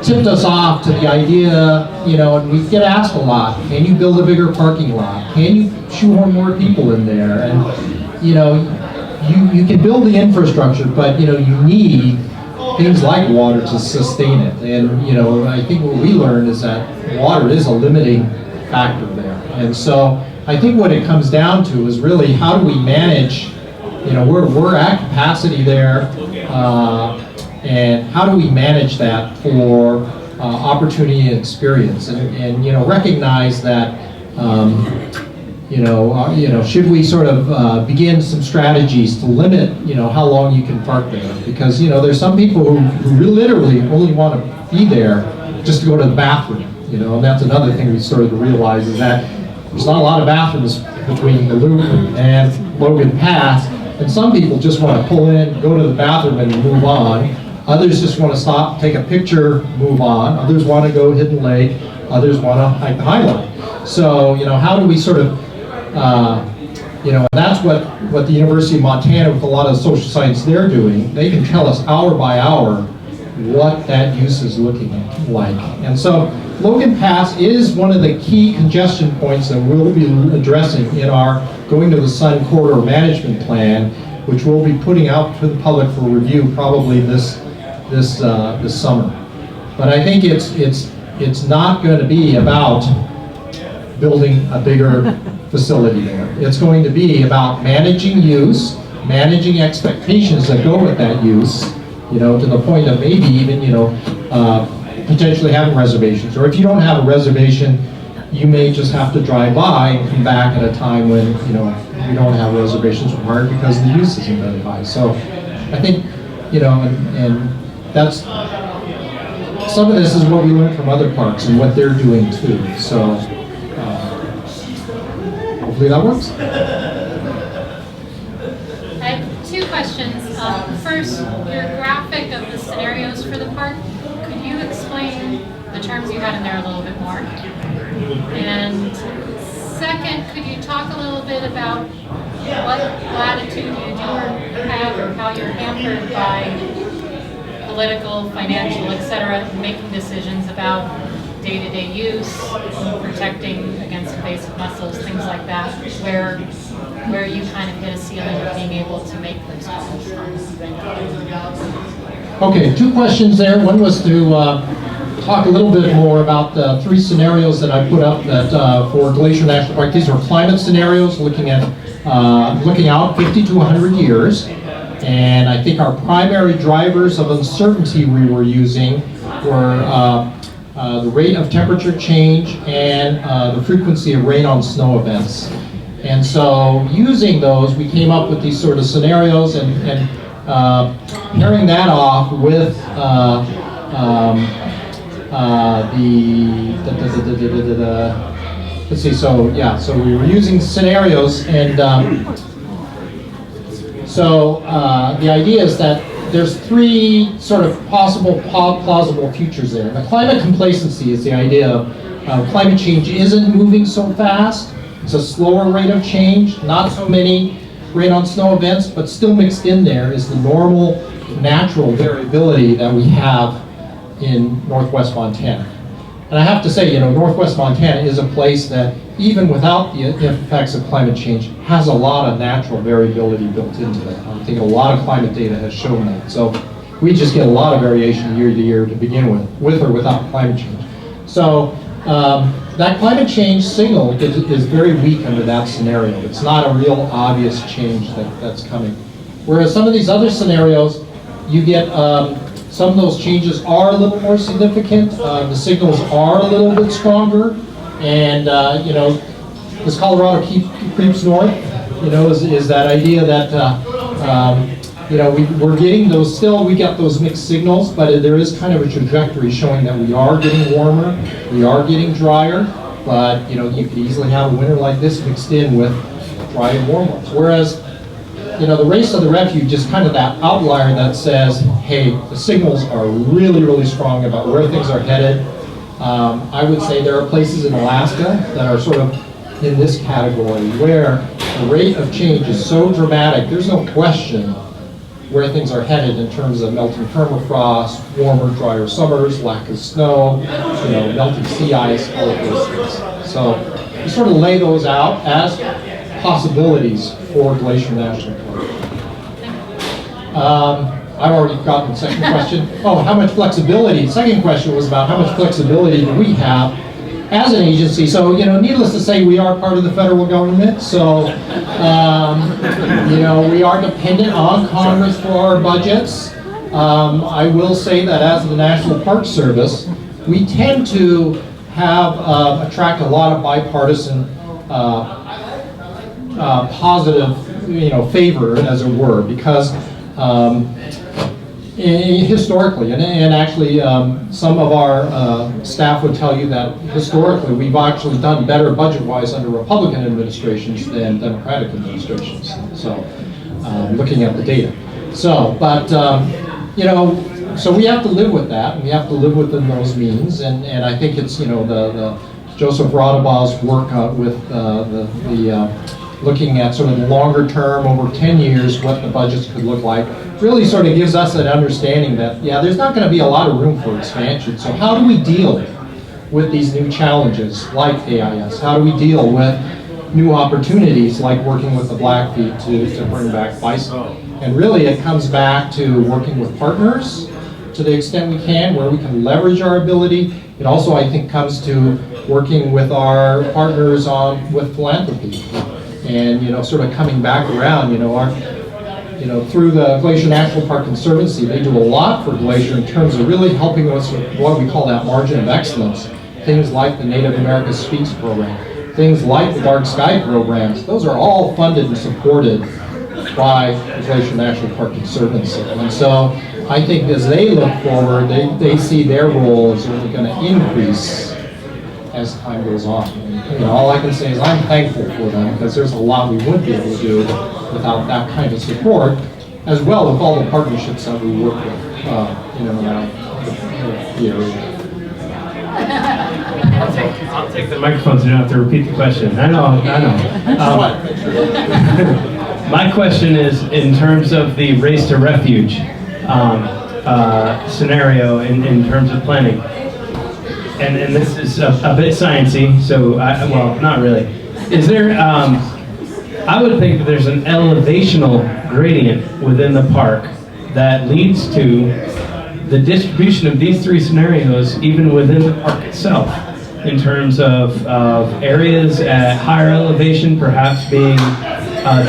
tipped us off to the idea, and we get asked a lot, can you build a bigger parking lot? Can you shoehorn more people in there? And, you can build the infrastructure, but, you need things like water to sustain it. And, I think what we learned is that water is a limiting factor there. And so I think what it comes down to is really how do we manage, we're at capacity there, and how do we manage that for opportunity and experience, and recognize that should we sort of begin some strategies to limit how long you can park there, because there's some people who literally only want to be there just to go to the bathroom, and that's another thing we started to realize is that there's not a lot of bathrooms between the Loop and Logan Pass, and some people just want to pull in, go to the bathroom and move on. Others just want to stop, take a picture, move on. Others want to go Hidden Lake. Others want to hike the Highline. So, how do we sort of, that's what the University of Montana, with a lot of social science they're doing, they can tell us hour by hour what that use is looking like. And so, Logan Pass is one of the key congestion points that we'll be addressing in our Going to the Sun Corridor Management Plan, which we'll be putting out to the public for review probably this summer. But I think it's not going to be about building a bigger facility there. It's going to be about managing use, managing expectations that go with that use, to the point of maybe even, potentially having reservations. Or if you don't have a reservation, you may just have to drive by and come back at a time when, you don't have reservations required because the use isn't very high. So I think, and that's, some of this is what we learned from other parks and what they're doing too. So hopefully that works. I have two questions. First, your graphic of the scenarios for the park, could you explain the terms you had in there a little bit more? And second, could you talk a little bit about what latitude you do have or how you're hampered by political, financial, etc., making decisions about day-to-day use, protecting against invasive mussels, things like that, where you kind of hit a ceiling of being able to make those calls? Okay, two questions there. One was to talk a little bit more about the three scenarios that I put up that for Glacier National Park. These are climate scenarios looking out 50 to 100 years. And I think our primary drivers of uncertainty we were using were the rate of temperature change and the frequency of rain on snow events. And so using those, we came up with these sort of scenarios and pairing that off with let's see, so we were using scenarios, and the idea is that there's three sort of possible plausible futures there. The climate complacency is the idea of climate change isn't moving so fast. It's a slower rate of change, not so many rain on snow events, but still mixed in there is the normal natural variability that we have in northwest Montana. And I have to say, Northwest Montana is a place that, even without the effects of climate change, has a lot of natural variability built into it. I think a lot of climate data has shown that. So we just get a lot of variation year to year to begin with or without climate change. So that climate change signal is very weak under that scenario. It's not a real obvious change that's coming. Whereas some of these other scenarios, you get some of those changes are a little more significant. The signals are a little bit stronger, and as Colorado creeps north, is that idea that we're getting those we got those mixed signals, but there is kind of a trajectory showing that we are getting warmer, we are getting drier, but you could easily have a winter like this mixed in with dry and warm ones. Whereas the race of the refuge is kind of that outlier that says, hey, the signals are really, really strong about where things are headed. I would say there are places in Alaska that are sort of in this category where the rate of change is so dramatic, there's no question where things are headed in terms of melting permafrost, warmer, drier summers, lack of snow, melting sea ice, all of those things. So you sort of lay those out as possibilities for Glacier National Park. I've already forgotten the second question. Oh, how much flexibility? The second question was about how much flexibility do we have as an agency. So, needless to say, we are part of the federal government. So, we are dependent on Congress for our budgets. I will say that as the National Park Service, we tend to have attract a lot of bipartisan positive, favor, as it were, because historically, and actually some of our staff would tell you that historically we've actually done better budget-wise under Republican administrations than Democratic administrations. So, looking at the data. So, but so we have to live with that, and we have to live within those means. And I think it's the Joseph Radabau's work with looking at sort of longer term, over 10 years, what the budgets could look like, really sort of gives us an understanding that, yeah, there's not going to be a lot of room for expansion. So how do we deal with these new challenges like AIS? How do we deal with new opportunities like working with the Blackfeet to bring back bison? And really it comes back to working with partners to the extent we can, where we can leverage our ability. It also, I think, comes to working with our partners with philanthropy. And sort of coming back around, through the Glacier National Park Conservancy, they do a lot for Glacier in terms of really helping us with what we call that margin of excellence. Things like the Native America Speaks program, things like the Dark Sky programs. Those are all funded and supported by the Glacier National Park Conservancy. And so I think as they look forward, they see their role is really going to increase as time goes on. And, all I can say is I'm thankful for them, because there's a lot we wouldn't be able to do without that kind of support, as well with all the partnerships that we work with, around the area. I'll take the microphone so you don't have to repeat the question. I know. My question is in terms of the race to refuge scenario in terms of planning. And this is a bit sciencey, so well, not really. Is there? I would think that there's an elevational gradient within the park that leads to the distribution of these three scenarios, even within the park itself, in terms of areas at higher elevation, perhaps being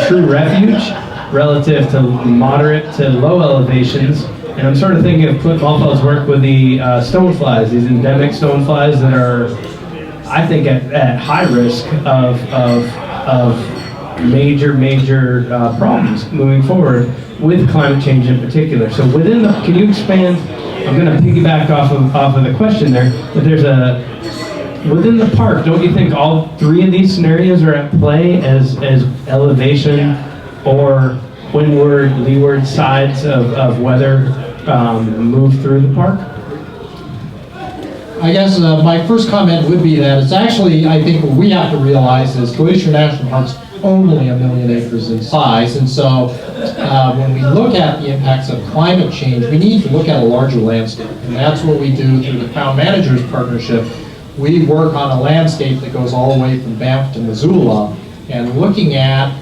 true refuge relative to moderate to low elevations. And I'm sort of thinking of Clint Malfield's work with the stoneflies, these endemic stoneflies that are, I think, at high risk of major problems moving forward with climate change in particular. So can you expand? I'm going to piggyback off of the question there, but within the park, don't you think all three of these scenarios are at play as elevation or windward, leeward sides of weather move through the park? I guess my first comment would be that it's actually, I think what we have to realize is Glacier National Park's only 1 million acres in size, and so when we look at the impacts of climate change, we need to look at a larger landscape, and that's what we do through the Crown Managers Partnership, we work on a landscape that goes all the way from Banff to Missoula, and looking at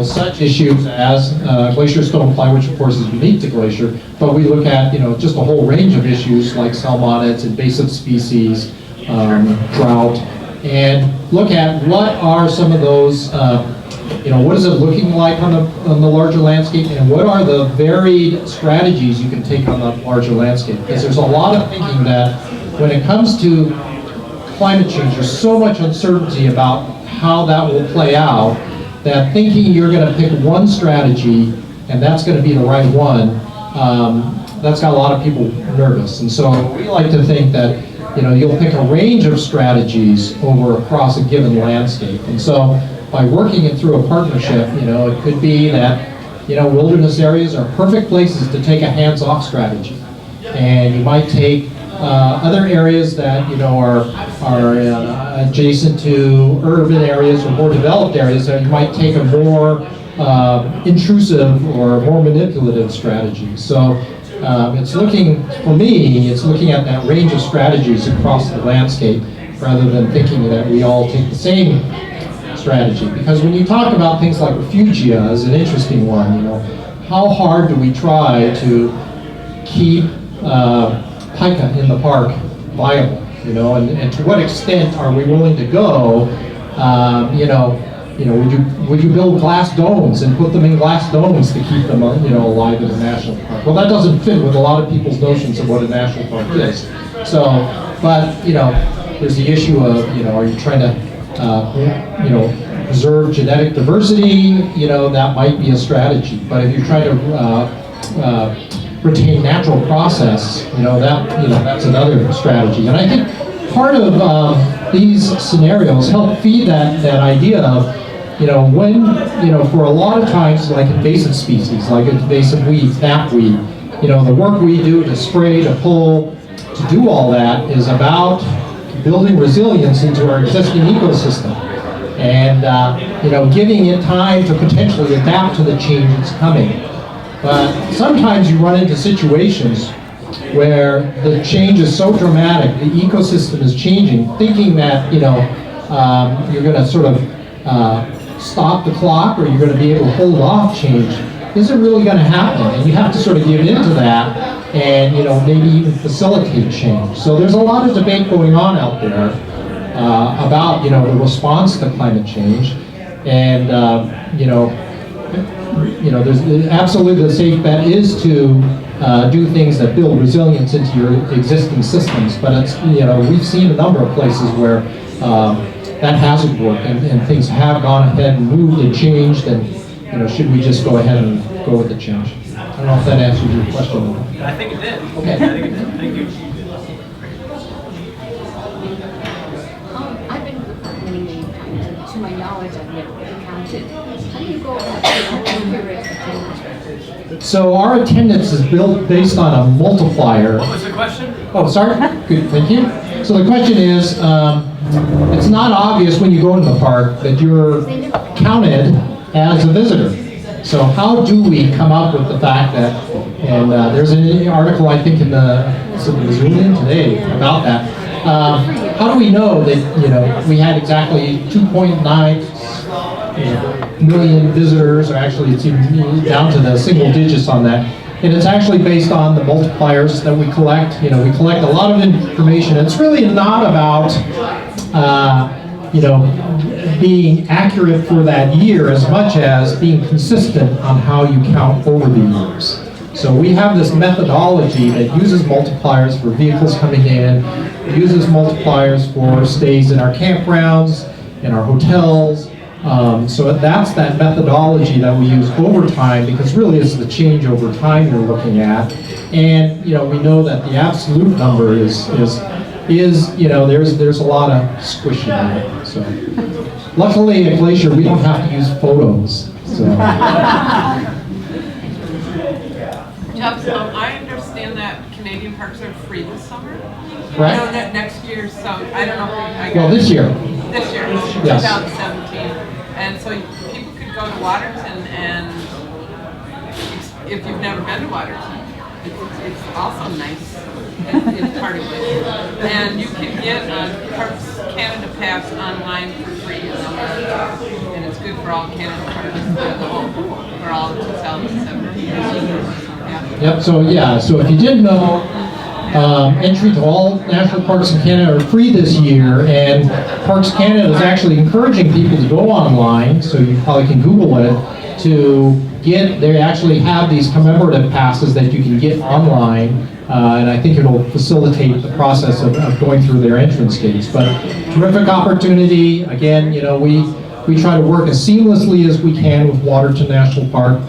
such issues as glacier stonefly, which of course is unique to Glacier, but we look at just a whole range of issues like salmonids, invasive species, drought, and look at what are some of those, what is it looking like on the larger landscape, and what are the varied strategies you can take on the larger landscape. Because there's a lot of thinking that when it comes to climate change, there's so much uncertainty about how that will play out, that thinking you're going to pick one strategy and that's going to be the right one, that's got a lot of people nervous. And so we like to think that you'll pick a range of strategies across a given landscape. And so by working it through a partnership, it could be that wilderness areas are perfect places to take a hands-off strategy, and you might take other areas that are adjacent to urban areas or more developed areas, that you might take a more intrusive or more manipulative strategy. So it's looking at that range of strategies across the landscape, rather than thinking that we all take the same strategy. Because when you talk about things like refugia is an interesting one. How hard do we try to keep pika in the park viable, and to what extent are we willing to go, would you build glass domes and put them in glass domes to keep them, alive in a national park? Well, that doesn't fit with a lot of people's notions of what a national park is. So, but, there's the issue of, are you trying to, preserve genetic diversity? That might be a strategy. But if you're trying to retain natural process, that's another strategy. And I think part of these scenarios help feed that idea of, when, for a lot of times, like invasive species, like invasive weeds, knapweed, the work we do to spray, to pull, to do all that is about building resilience into our existing ecosystem, and giving it time to potentially adapt to the change that's coming. But sometimes you run into situations where the change is so dramatic, the ecosystem is changing, thinking that you're going to sort of stop the clock, or you're going to be able to hold off change, isn't really going to happen. And you have to sort of give into that, and maybe even facilitate change. So there's a lot of debate going on out there about the response to climate change, and there's absolutely the safe bet is to do things that build resilience into your existing systems. But it's we've seen a number of places where that hasn't worked, and things have gone ahead and moved and changed, and should we just go ahead and go with the change? I don't know if that answered your question. I think it did. Okay. I think it did. Thank you. I've been many times, and to my knowledge, I've never been counted. How do you go about accurate attendance? So our attendance is built based on a multiplier. What was the question? Oh, sorry. Good, thank you. So the question is, it's not obvious when you go into the park that you're counted as a visitor. So how do we come up with the fact that, and there's an article I think in the Missoulian today about that. How do we know that we had exactly 2.9 million visitors, or actually it's even down to the single digits on that? And it's actually based on the multipliers that we collect. We collect a lot of information. It's really not about being accurate for that year as much as being consistent on how you count over the years. So we have this methodology that uses multipliers for vehicles coming in, uses multipliers for stays in our campgrounds, in our hotels. So that's that methodology that we use over time, because really it's the change over time you're looking at. And we know that the absolute number is there's a lot of squishy in it. So luckily at Glacier we don't have to use photos. So. Jeff, I understand that Canadian parks are free this summer. Right. I know that next year, so I don't know if Well, this year. This year, Yes. 2017. And so people could go to Waterton, and if you've never been to Waterton, it's also nice. It's part of Glacier. And you can get a Parks Canada Pass online for free. And it's good for all Canada parks, for all 2017. Yeah. Yep, so if you didn't know, entry to all national parks in Canada are free this year, and Parks Canada is actually encouraging people to go online, so you probably can Google it, to get, they actually have these commemorative passes that you can get online, and I think it'll facilitate the process of going through their entrance gates. But terrific opportunity. Again, we try to work as seamlessly as we can with Waterton National Park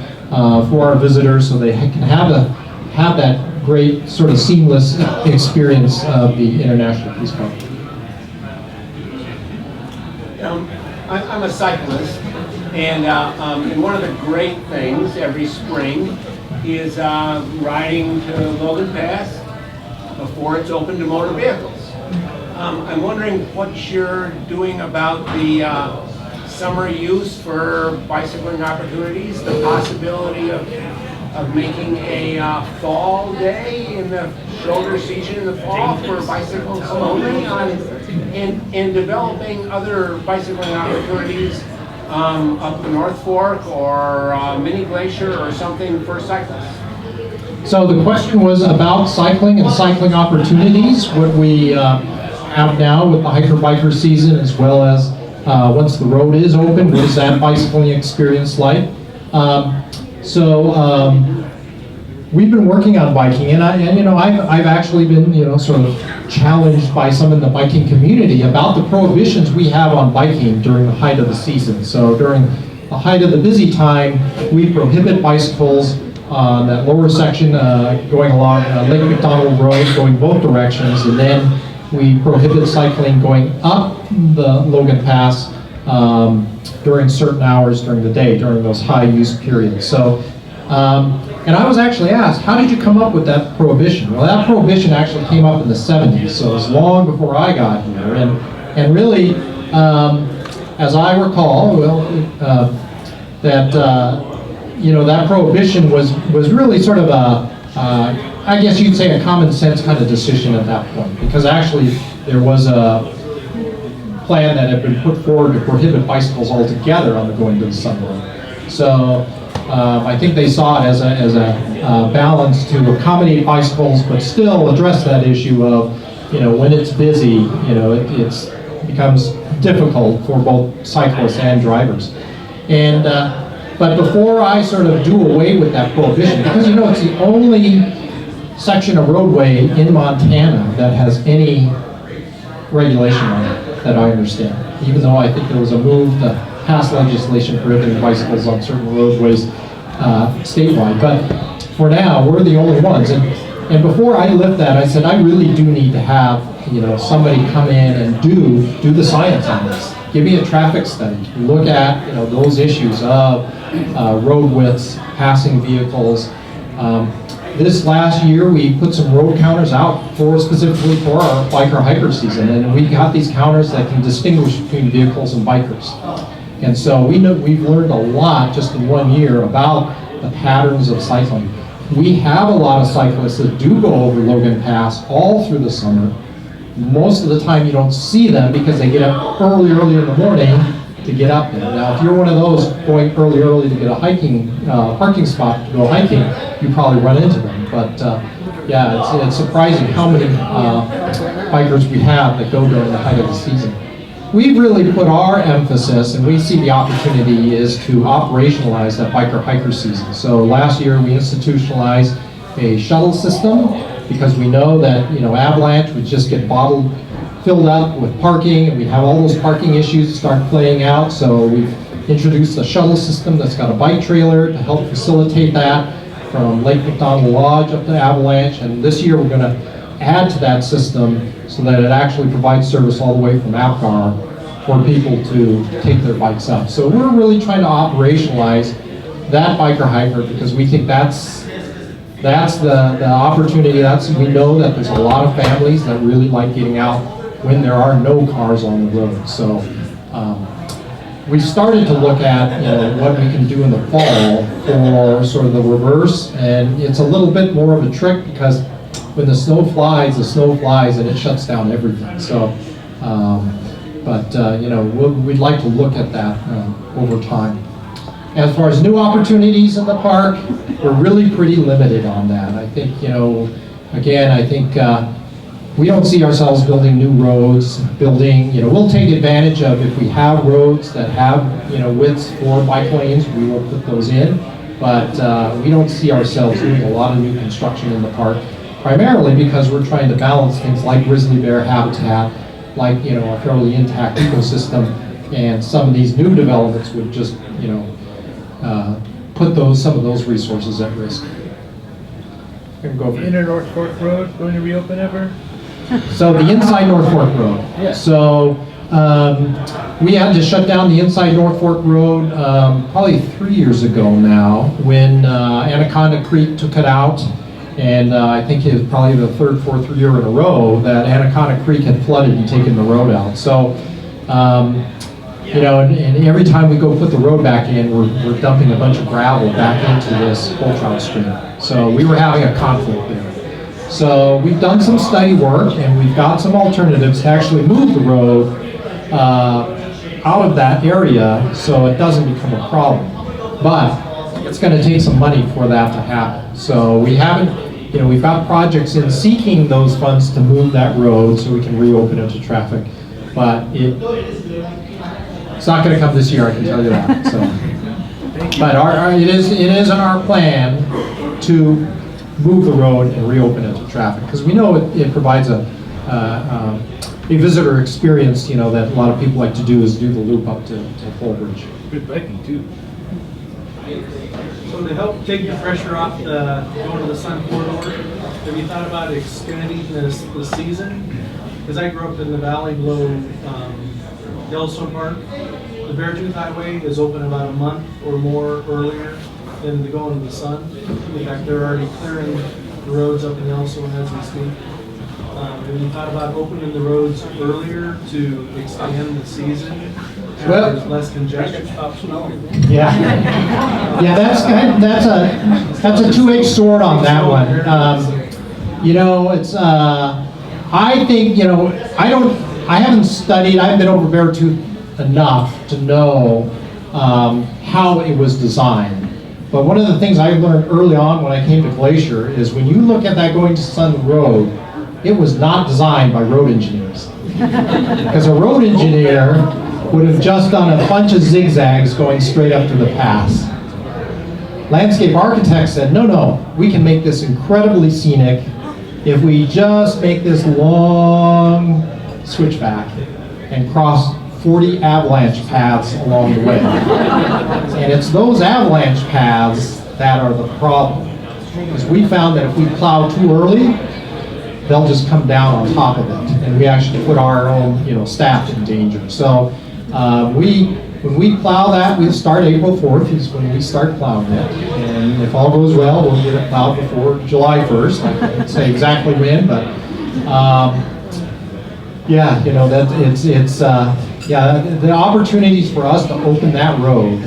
for our visitors, so they can have that great sort of seamless experience of the International Peace Park. I'm a cyclist, and one of the great things every spring is riding to Logan Pass before it's open to motor vehicles. I'm wondering what you're doing about the summer use for bicycling opportunities, the possibility of making a fall day in the shoulder season in the fall for bicycles only, and developing other bicycling opportunities up the North Fork or Mini Glacier or something for cyclists. So the question was about cycling and cycling opportunities, what we have now with the hiker-biker season, as well as once the road is open, what is that bicycling experience like? We've been working on biking, and I've actually been sort of challenged by some in the biking community about the prohibitions we have on biking during the height of the season. So during the height of the busy time, we prohibit bicycles on that lower section going along Lake McDonald Road, going both directions, and then we prohibit cycling going up the Logan Pass during certain hours during the day, during those high use periods. So. And I was actually asked, how did you come up with that prohibition? Well, that prohibition actually came up in the 70s, so it was long before I got here. And really, as I recall, that prohibition was really sort of I guess you'd say a common sense kind of decision at that point, because actually there was a plan that had been put forward to prohibit bicycles altogether on the going to the sun road. So. I think they saw it as a balance to accommodate bicycles, but still address that issue of, when it's busy, it becomes difficult for both cyclists and drivers. And but before I sort of do away with that prohibition, because it's the only section of roadway in Montana that has any regulation on it that I understand. Even though I think there was a move to pass legislation prohibiting bicycles on certain roadways statewide, but for now we're the only ones. And before I lift that, I said I really do need to have somebody come in and do the science on this. Give me a traffic study. Look at those issues of road widths, passing vehicles. This last year we put some road counters out specifically for our biker hiker season, and we got these counters that can distinguish between vehicles and bikers. And so we've learned a lot just in 1 year about the patterns of cycling. We have a lot of cyclists that do go over Logan Pass all through the summer. Most of the time you don't see them because they get up early in the morning to get up there. Now if you're one of those going early to get a hiking parking spot to go hiking, you probably run into them. But yeah, it's surprising how many bikers we have that go during the height of the season. We've really put our emphasis, and we see the opportunity is to operationalize that biker-hiker season. So last year we institutionalized a shuttle system because we know that Avalanche would just get filled up with parking, and we'd have all those parking issues start playing out. So we've introduced a shuttle system that's got a bike trailer to help facilitate that from Lake McDonald Lodge up to Avalanche. And this year we're going to add to that system so that it actually provides service all the way from Apgar for people to take their bikes up. So we're really trying to operationalize that biker-hiker because we think that's the opportunity. We know that there's a lot of families that really like getting out when there are no cars on the road. So we started to look at what we can do in the fall for sort of the reverse, and it's a little bit more of a trick because when the snow flies and it shuts down everything. So, you know, we'd like to look at that over time. As far as new opportunities in the park, we're really pretty limited on that. I think, you know, again, I think we don't see ourselves building new roads, you know, we'll take advantage of if we have roads that have, you know, widths for bike lanes, we will put those in. But we don't see ourselves doing a lot of new construction in the park, primarily because we're trying to balance things like grizzly bear habitat, like, you know, a fairly intact ecosystem, and some of these new developments would just, you know, put some of those resources at risk. Go for it. Inner North Fork Road going to reopen ever? So the inside North Fork Road. Yeah. So we had to shut down the inside North Fork Road probably 3 years ago now, when Anaconda Creek took it out. And I think it was probably the third, fourth year in a row that Anaconda Creek had flooded and taken the road out. So, you know, and every time we go put the road back in, we're dumping a bunch of gravel back into this whole trout stream. So we were having a conflict there. So we've done some study work, and we've got some alternatives to actually move the road out of that area so it doesn't become a problem. But it's going to take some money for that to happen. So we haven't, you know, we've got projects in seeking those funds to move that road so we can reopen it to traffic. But it's not going to come this year, I can tell you that. So, but it is in our plan to move the road and reopen it to traffic, because we know it provides a visitor experience, you know, that a lot of people like to do, is do the loop up to Fulbridge. Good biking too. So to help take the pressure off going to the Sun Corridor, have you thought about expanding the season? Because I grew up in the valley below Yellowstone Park. The Beartooth Highway is open about a month or more earlier than to go into the sun. In fact, they're already clearing the roads up in Yellowstone as we speak. Have you thought about opening the roads earlier to expand the season? Well, there's less congestion. Yeah, yeah, that's a two-edged sword on that one. You know, it's I think, you know, I haven't been over Beartooth enough to know how it was designed. But one of the things I learned early on when I came to Glacier is when you look at that going to Sun Road, it was not designed by road engineers. Because a road engineer would have just done a bunch of zigzags going straight up to the pass. Landscape architects said, no, we can make this incredibly scenic if we just make this long switchback and cross 40 avalanche paths along the way. And it's those avalanche paths that are the problem. Because we found that if we plow too early, they'll just come down on top of it. And we actually put our own, you know, staff in danger. So when we plow that, we start April 4th is when we start plowing it. And if all goes well, we'll get it plowed before July 1st. I can't say exactly when, but yeah, you know, that the opportunities for us to open that road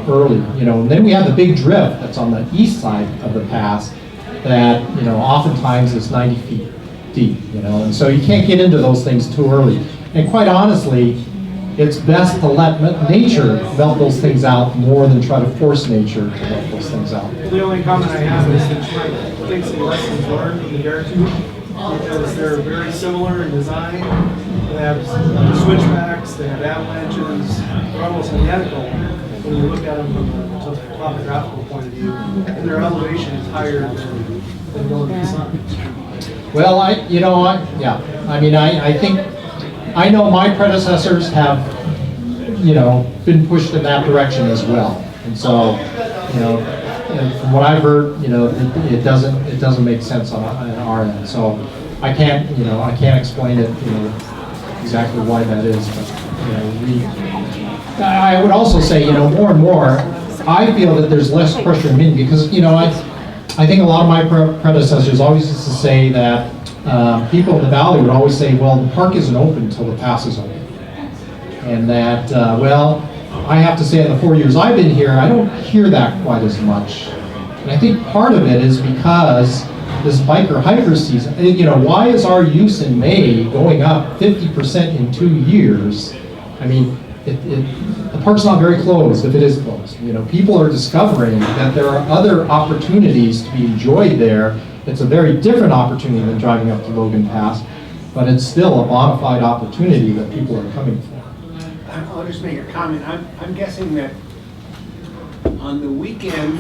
early, you know, and then we have the big drift that's on the east side of the pass that, you know, oftentimes is 90 feet deep, you know, and so you can't get into those things too early. And quite honestly, it's best to let nature melt those things out more than try to force nature to melt those things out. The only comment I have is that you might take some lessons learned from the Beartooth, because they're very similar in design. They have switchbacks, they have avalanches, they're almost identical when you look at them from a topographical point of view, and their elevation is higher than going to the sun. Well, I think, I know my predecessors have, you know, been pushed in that direction as well. And so, you know, from what I've heard, you know, it doesn't make sense on our end. So I can't explain it, you know, exactly why that is. But, you know, I would also say, you know, more and more, I feel that there's less pressure in me because, you know, I think a lot of my predecessors always used to say that people in the valley would always say, well, the park isn't open until the pass is open. And that, well, I have to say in the 4 years I've been here, I don't hear that quite as much. And I think part of it is because this biker hiker season, you know, why is our use in May going up 50% in 2 years? I mean, the park's not very closed if it is closed. You know, people are discovering that there are other opportunities to be enjoyed there. It's a very different opportunity than driving up to Logan Pass, but it's still a bona fide opportunity that people are coming for. I'll just make a comment. I'm guessing that on the weekend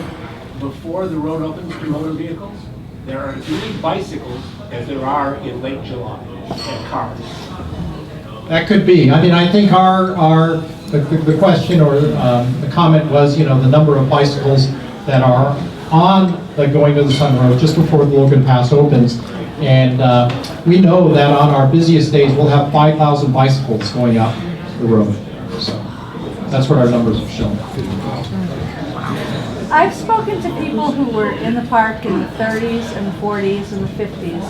before the road opens to motor vehicles, there are as many bicycles as there are in late July, and cars. That could be. I mean, I think the question or the comment was, you know, the number of bicycles that are on the Going to the Sun Road just before the Logan Pass opens. And we know that on our busiest days, we'll have 5,000 bicycles going up the road. So that's what our numbers have shown. I've spoken to people who were in the park in the 30s and the 40s and the 50s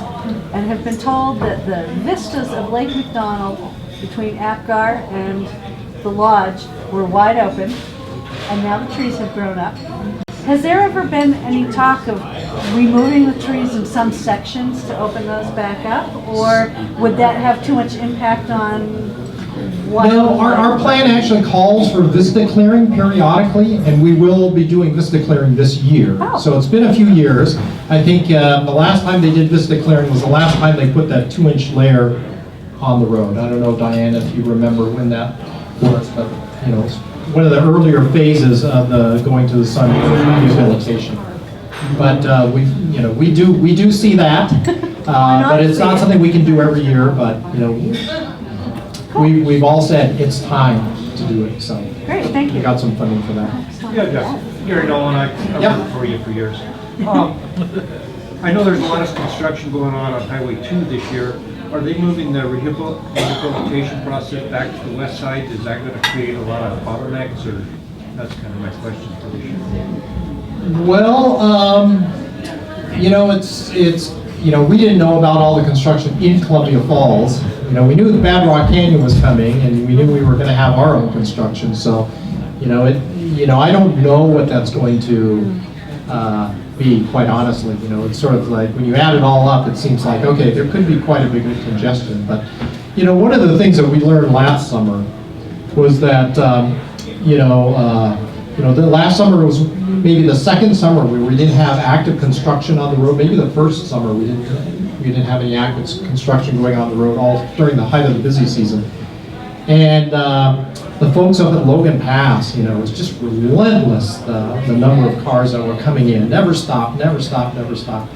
and have been told that the vistas of Lake McDonald between Apgar and the lodge were wide open, and now the trees have grown up. Has there ever been any talk of removing the trees in some sections to open those back up, or would that have too much impact on what? No, our plan actually calls for vista clearing periodically, and we will be doing vista clearing this year. Oh. So it's been a few years. I think the last time they did vista clearing was the last time they put that 2-inch layer on the road. I don't know, Diane, if you remember when that was, but you know, it's one of the earlier phases of the Going to the Sun rehabilitation. But we do see that, but it's not something we can do every year. But you know, we've all said it's time to do it. So Great, thank you. We got some funding for that. Yeah, Jeff. Gary Nolan, I've worked for you for years. I know there's a lot of construction going on Highway 2 this year. Are they moving the rehabilitation process back to the west side? Is that going to create a lot of bottlenecks, or that's kind of my question for this year? Well, you know, it's you know, we didn't know about all the construction in Columbia Falls. You know, we knew the Bad Rock Canyon was coming, and we knew we were going to have our own construction. So, you know, I don't know what that's going to be, quite honestly. You know, it's sort of like when you add it all up, it seems like, okay, there could be quite a big congestion. But, you know, one of the things that we learned last summer was that, the last summer was maybe the second summer where we didn't have active construction on the road. Maybe the first summer we didn't have any active construction going on the road all during the height of the busy season. And the folks up at Logan Pass, you know, it was just relentless, the number of cars that were coming in. Never stopped, never stopped, never stopped.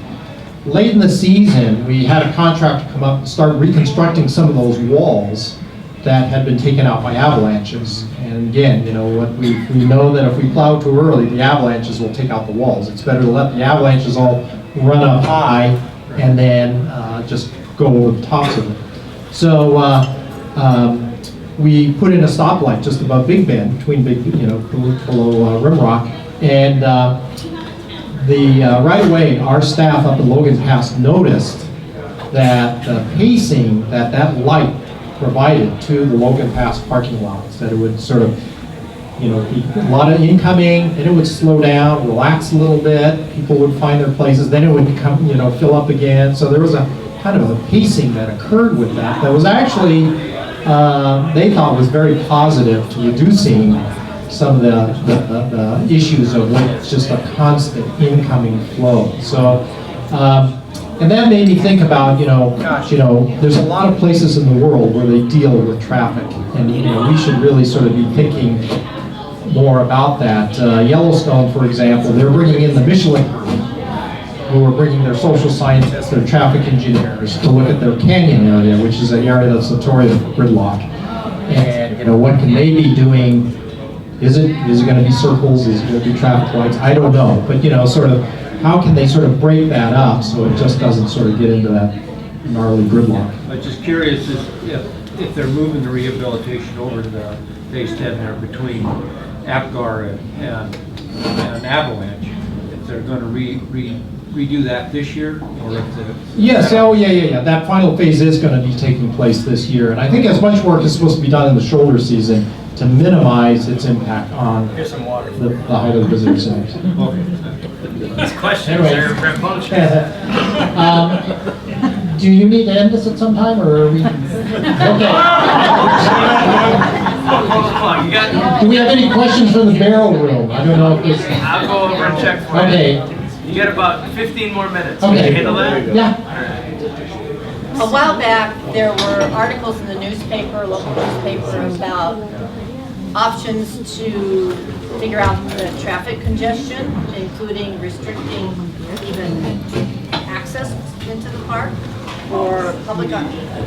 Late in the season, we had a contractor come up and start reconstructing some of those walls that had been taken out by avalanches. And again, you know, what we know that if we plow too early, the avalanches will take out the walls. It's better to let the avalanches all run up high and then just go over the tops of it. So we put in a stoplight just above Big Bend, between below Rimrock, and right away our staff up at Logan Pass noticed that the pacing that light provided to the Logan Pass parking lots, that it would sort of, you know, be a lot of incoming, then it would slow down, relax a little bit, people would find their places, then it would become, you know, fill up again. So there was a kind of a pacing that occurred with that was actually, they thought was very positive to reducing some of the issues of when it's just a constant incoming flow. So, and that made me think about, you know, there's a lot of places in the world where they deal with traffic, and you know, we should really sort of be thinking more about that. Yellowstone, for example, they're bringing in the Michelin group, who are bringing their social scientists, their traffic engineers, to look at their canyon area, which is an area that's notorious for gridlock. And you know, what can they be doing? Is it going to be circles? Is it going to be traffic lights? I don't know, but you know, sort of, how can they sort of break that up so it just doesn't sort of get into that gnarly gridlock? I'm just curious if they're moving the rehabilitation over to the phase 10 there between Apgar and Avalanche, if they're going to redo that this year, or if the... Yes, yeah. That final phase is going to be taking place this year, and I think as much work is supposed to be done in the shoulder season to minimize its impact on the height of the visitor centers. Okay. These questions Anyway. are rambunctious. Do you need to end this at some time, or are we? Okay. You got, Do we have any questions from the barrel room? I don't know if this. I'll go over and check for you. Okay. You got about 15 more minutes. Okay. Can you handle that? Yeah. A while back, there were articles in the newspaper, local newspaper, about options to figure out the traffic congestion, including restricting even access into the park or public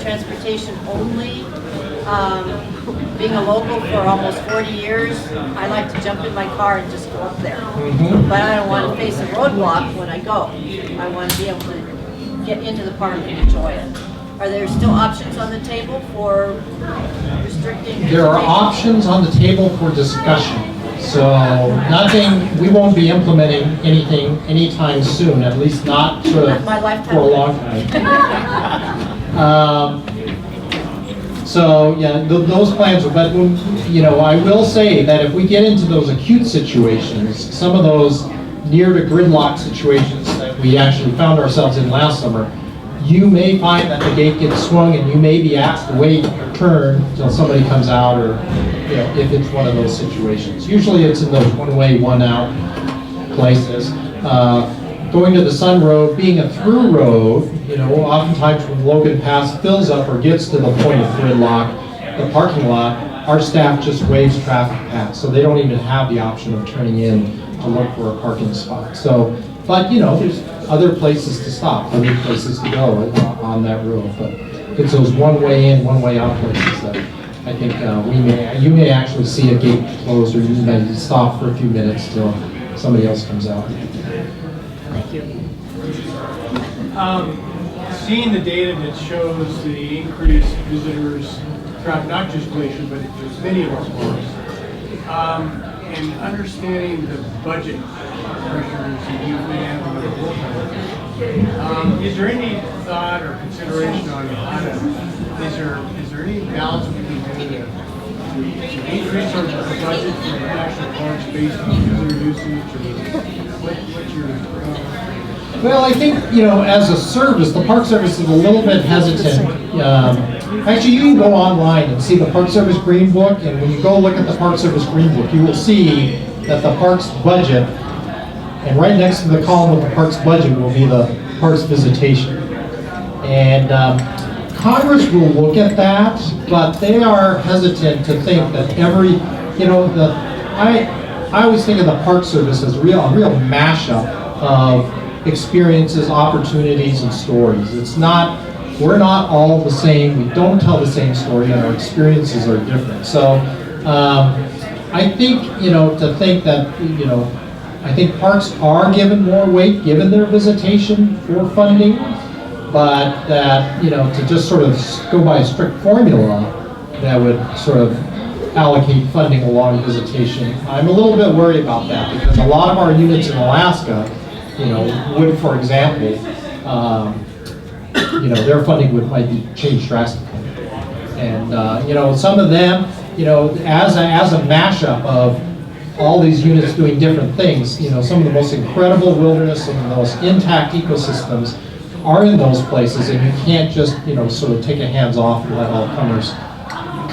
transportation only. Being a local for almost 40 years, I like to jump in my car and just go up there. But I don't want to face a roadblock when I go. I want to be able to get into the park and enjoy it. Are there still options on the table for restricting? There are options on the table for discussion. So nothing, we won't be implementing anything anytime soon, at least not sort of My lifetime. for a long time. So yeah, those plans are, but when, you know, I will say that if we get into those acute situations, some of those near to gridlock situations that we actually found ourselves in last summer, you may find that the gate gets swung and you may be asked to wait or turn until somebody comes out, or, you know, if it's one of those situations. Usually it's in those one-way, one-out places. Going to the Sun Road, being a through road, you know, oftentimes when Logan Pass fills up or gets to the point of gridlock, the parking lot, our staff just waves traffic past, so they don't even have the option of turning in to look for a parking spot. So, but you know, there's other places to stop, other places to go on that road. But it's those one-way in, one-way out places that I think you may actually see a gate closed, or you may stop for a few minutes till somebody else comes out. Thank you. Seeing the data that shows the increased visitors, not just Glacier, but many of our parks, and understanding the budget pressures that you've been able to work with, is there any thought or consideration on how to, is there any balance we can do to increase our budget for the national parks based on visitor usage, or what's your Well, I think, you know, as a service, the Park Service is a little bit hesitant. Actually, you can go online and see the Park Service Green Book, and when you go look at the Park Service Green Book, you will see that the Parks budget, and right next to the column of the Parks budget will be the Parks visitation. And Congress will look at that, but they are hesitant to think that every, you know, I always think of the Park Service as a real mashup of experiences, opportunities, and stories. It's not, we're not all the same, we don't tell the same story, and our experiences are different. So I think, you know, to think that, you know, I think parks are given more weight given their visitation for funding, but that, you know, to just sort of go by a strict formula that would sort of allocate funding along visitation, I'm a little bit worried about that, because a lot of our units in Alaska, you know, would, for example, you know, their funding might be changed drastically. And, you know, some of them, you know, as a mashup of all these units doing different things, you know, some of the most incredible wilderness, some of the most intact ecosystems are in those places, and you can't just, you know, sort of take a hands off and let all comers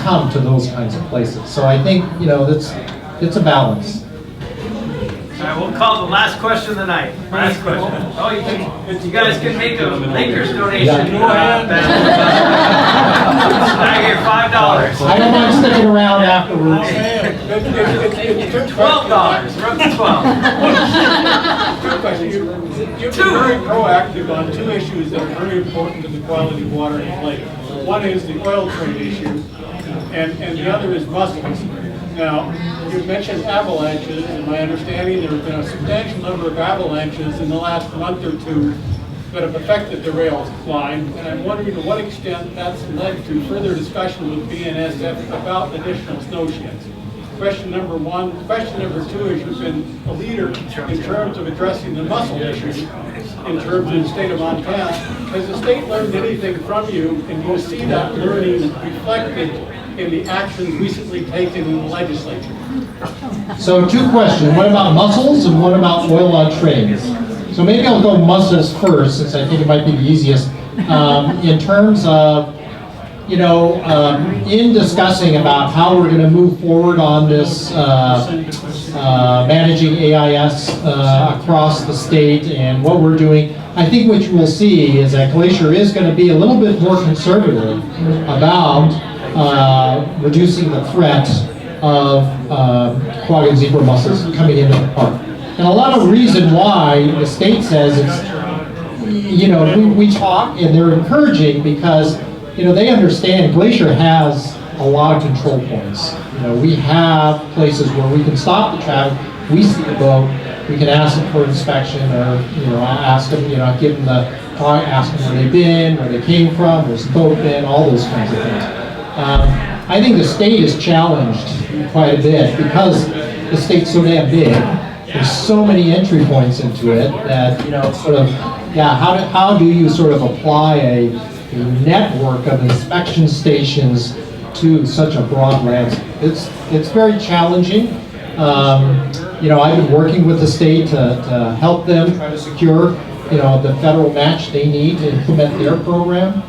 come to those kinds of places. So I think, you know, it's a balance. All right, we'll call the last question of the night. Last question. Oh, you guys can make a maker's donation. I hear $5. I don't mind sticking around afterwards. $12. We're up to 12. Good question. You've been very proactive on two issues that are very important to the quality of water in the lake. One is the oil trade issue, and the other is mussels. Now, you mentioned avalanches, and my understanding there have been a substantial number of avalanches in the last month or two that have affected the rail line, and I'm wondering to what extent that's led to further discussion with BNSF about additional snow sheds. Question number one. Question number two is you've been a leader in terms of addressing the mussel issue in terms of the state of Montana. Has the state learned anything from you, and do you see that learning reflected in the actions recently taken in the legislature? So 2 questions. What about mussels and what about oil on trains? So maybe I'll go mussels first, since I think it might be the easiest. In terms of, you know, in discussing about how we're going to move forward on this managing AIS across the state and what we're doing, I think what you will see is that Glacier is going to be a little bit more conservative about reducing the threat of quagga and zebra mussels coming into the park. And a lot of reason why the state says it's, you know, we talk and they're encouraging because, you know, they understand Glacier has a lot of control points. You know, we have places where we can stop the traffic, we see the boat, we can ask them for inspection or, you know, ask them, you know, give them the car, ask them where they've been, where they came from, where's the boat been, all those kinds of things. I think the state is challenged quite a bit because the state's so damn big. There's so many entry points into it that, you know, sort of, yeah, how do you sort of apply a network of inspection stations to such a broad landscape? It's very challenging. You know, I've been working with the state to help them try to secure, you know, the federal match they need to implement their program.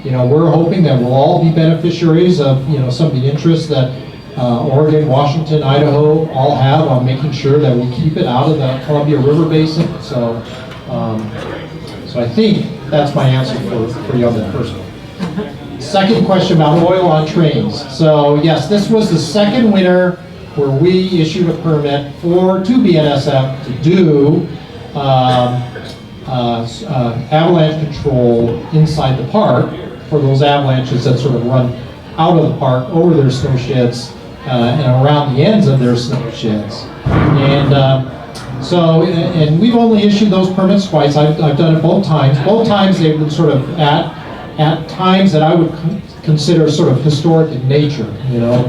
You know, we're hoping that we'll all be beneficiaries of, you know, some of the interests that Oregon, Washington, Idaho all have on making sure that we keep it out of the Columbia River Basin. So, so I think that's my answer for you on the first one. Second question about oil on trains. So yes, this was the second winter where we issued a permit to BNSF to do avalanche control inside the park for those avalanches that sort of run out of the park over their snow sheds and around the ends of their snow sheds. And and we've only issued those permits twice. I've done it both times. Both times they've been sort of at times that I would consider sort of historic in nature. You know,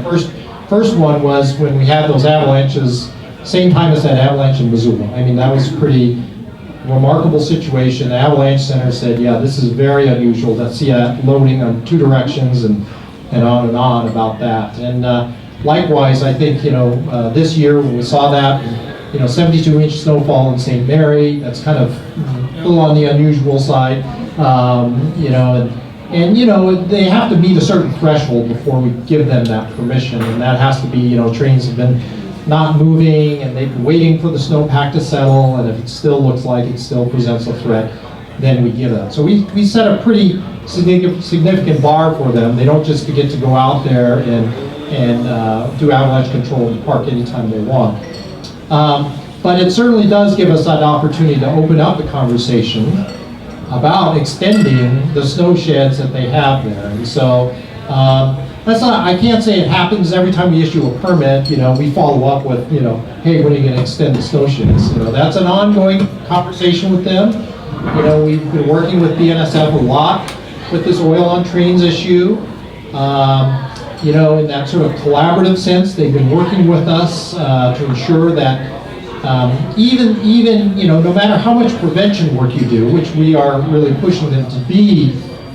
first one was when we had those avalanches, same time as that avalanche in Missoula. I mean, that was a pretty remarkable situation. The Avalanche Center said, yeah, this is very unusual to see that loading on 2 directions and on about that. And likewise, I think, you know, this year when we saw that, you know, 72-inch snowfall in St. Mary, that's kind of a little on the unusual side. You know, and you know, they have to meet a certain threshold before we give them that permission, and that has to be, you know, trains have been not moving and they've been waiting for the snowpack to settle, and if it still looks like it still presents a threat, then we give that. So we set a pretty significant bar for them. They don't just get to go out there and do avalanche control in the park anytime they want. But it certainly does give us that opportunity to open up the conversation about extending the snow sheds that they have there. And so that's not, I can't say it happens every time we issue a permit, you know, we follow up with, you know, hey, when are you going to extend the snow sheds? You know, that's an ongoing conversation with them. You know, we've been working with BNSF a lot with this oil on trains issue. You know, in that sort of collaborative sense, they've been working with us to ensure that even you know, no matter how much prevention work you do, which we are really pushing them to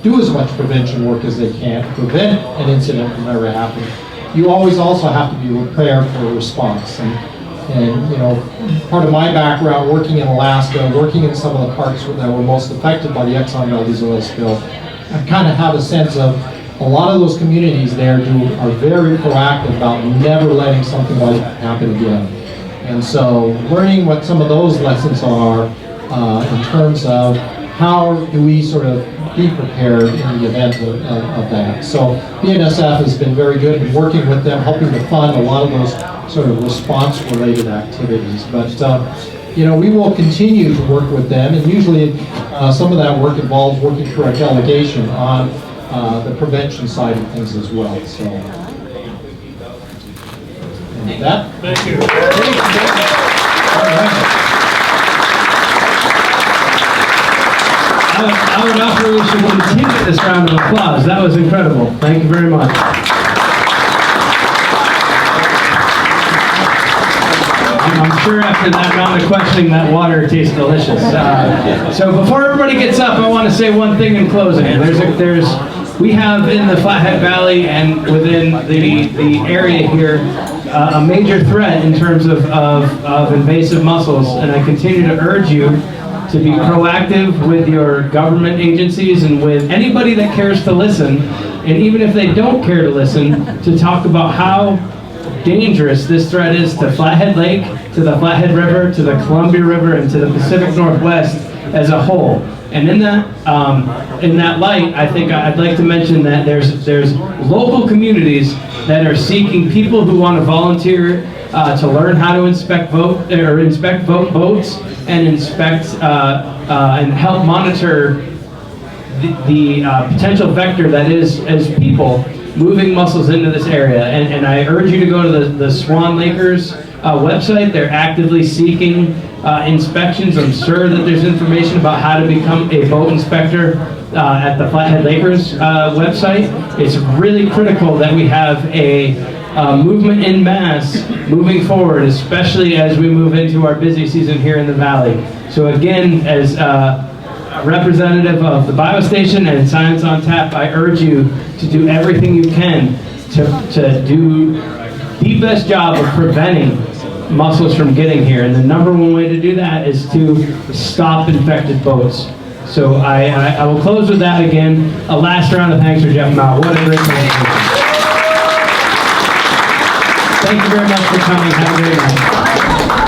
do as much prevention work as they can to prevent an incident from ever happening, you always also have to be prepared for a response. And you know, part of my background working in Alaska, working in some of the parks that were most affected by the Exxon Valdez oil spill, I kind of have a sense of a lot of those communities there are very proactive about never letting something like that happen again. And so learning what some of those lessons are in terms of how do we sort of be prepared in the event of that. So BNSF has been very good in working with them, helping to fund a lot of those sort of response-related activities. But you know, we will continue to work with them, and usually some of that work involves working through our delegation on the prevention side of things as well. So, and with that, Thank you. I would offer we should continue this round of applause. That was incredible. Thank you very much. I'm sure after that round of questioning, that water tastes delicious. So before everybody gets up, I want to say one thing in closing. we have in the Flathead Valley and within the area here a major threat in terms of invasive mussels, and I continue to urge you to be proactive with your government agencies and with anybody that cares to listen, and even if they don't care to listen, to talk about how dangerous this threat is to Flathead Lake, to the Flathead River, to the Columbia River, and to the Pacific Northwest as a whole. And in that light, I think I'd like to mention that there's local communities that are seeking people who want to volunteer to learn how to inspect boats and inspect and help monitor the potential vector that is as people moving mussels into this area. And I urge you to go to the Swan Lakers website. They're actively seeking inspections. I'm sure that there's information about how to become a boat inspector at the Flathead Lakers website. It's really critical that we have a movement in mass moving forward, especially as we move into our busy season here in the Valley. So again, as a representative of the biostation and Science on Tap, I urge you to do everything you can to do the best job of preventing mussels from getting here. And the number one way to do that is to stop infected boats. So I will close with that again. A last round of thanks for Jeff Mount. What a great presentation. Thank you very much for coming. Have a great night.